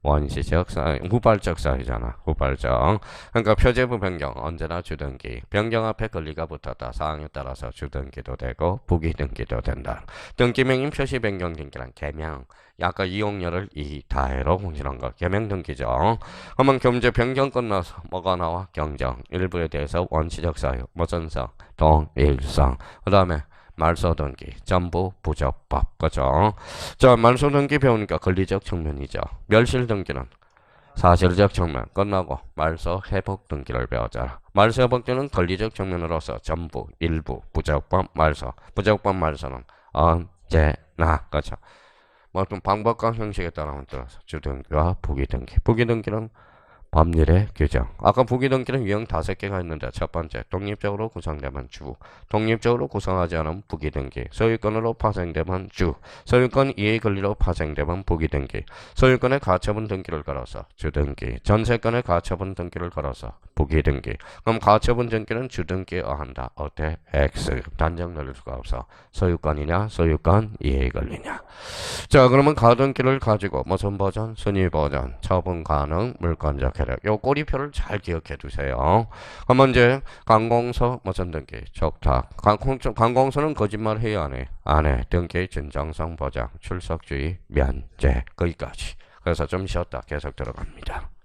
원시적 사유, 후발적 사유잖아. 후발적. 그러니까 표제부 변경 언제나 주등기. 변경 앞에 권리가 붙었다. 사항에 따라서 주등기도 되고 부기등기도 된다. 등기명인 표시 변경 등기란 개명. 아까 이용료를 이다해로 공시한 거. 개명 등기죠. 그러면 경제 변경 끝나서 뭐가 나와? 경정. 일부에 대해서 원시적 사유, 무슨성, 동일성. 그 다음에 말소등기, 전부 부적법, 그죠? 자, 말소등기 배우니까 권리적 측면이죠. 멸실등기는 사실적 측면 끝나고 말소 회복등기를 배우잖아. 말소 회복등기는 권리적 측면으로서 전부, 일부, 부적법 말소. 부적법 말소는 언제나, 그죠? 뭐 어떤 방법과 형식에 따라 만들어서 주등기와 부기등기. 부기등기는 법률의 규정. 아까 부기등기는 유형 5개가 있는데 첫 번째, 독립적으로 구성되면 주, 독립적으로 구성하지 않으면 부기등기, 소유권으로 파생되면 주, 소유권 이해 권리로 파생되면 부기등기, 소유권의 가처분 등기를 걸어서 주등기, 전세권의 가처분 등기를 걸어서 부기등기. 그럼 가처분 등기는 주등기에 의한다. 어때? X. 단정 내릴 수가 없어. 소유권이냐, 소유권 이해 권리냐. 자, 그러면 가등기를 가지고 무슨 버전? 순위 버전, 처분 가능, 물권적 혜택. 요 꼬리표를 잘 기억해 두세요. 그러면 이제 관공서 무슨 등기? 적탁. 관공서는 거짓말 해야 안 해? 안 해. 등기의 진정성 보장, 출석주의, 면제. 거기까지. 그래서 좀 쉬었다 계속 들어갑니다.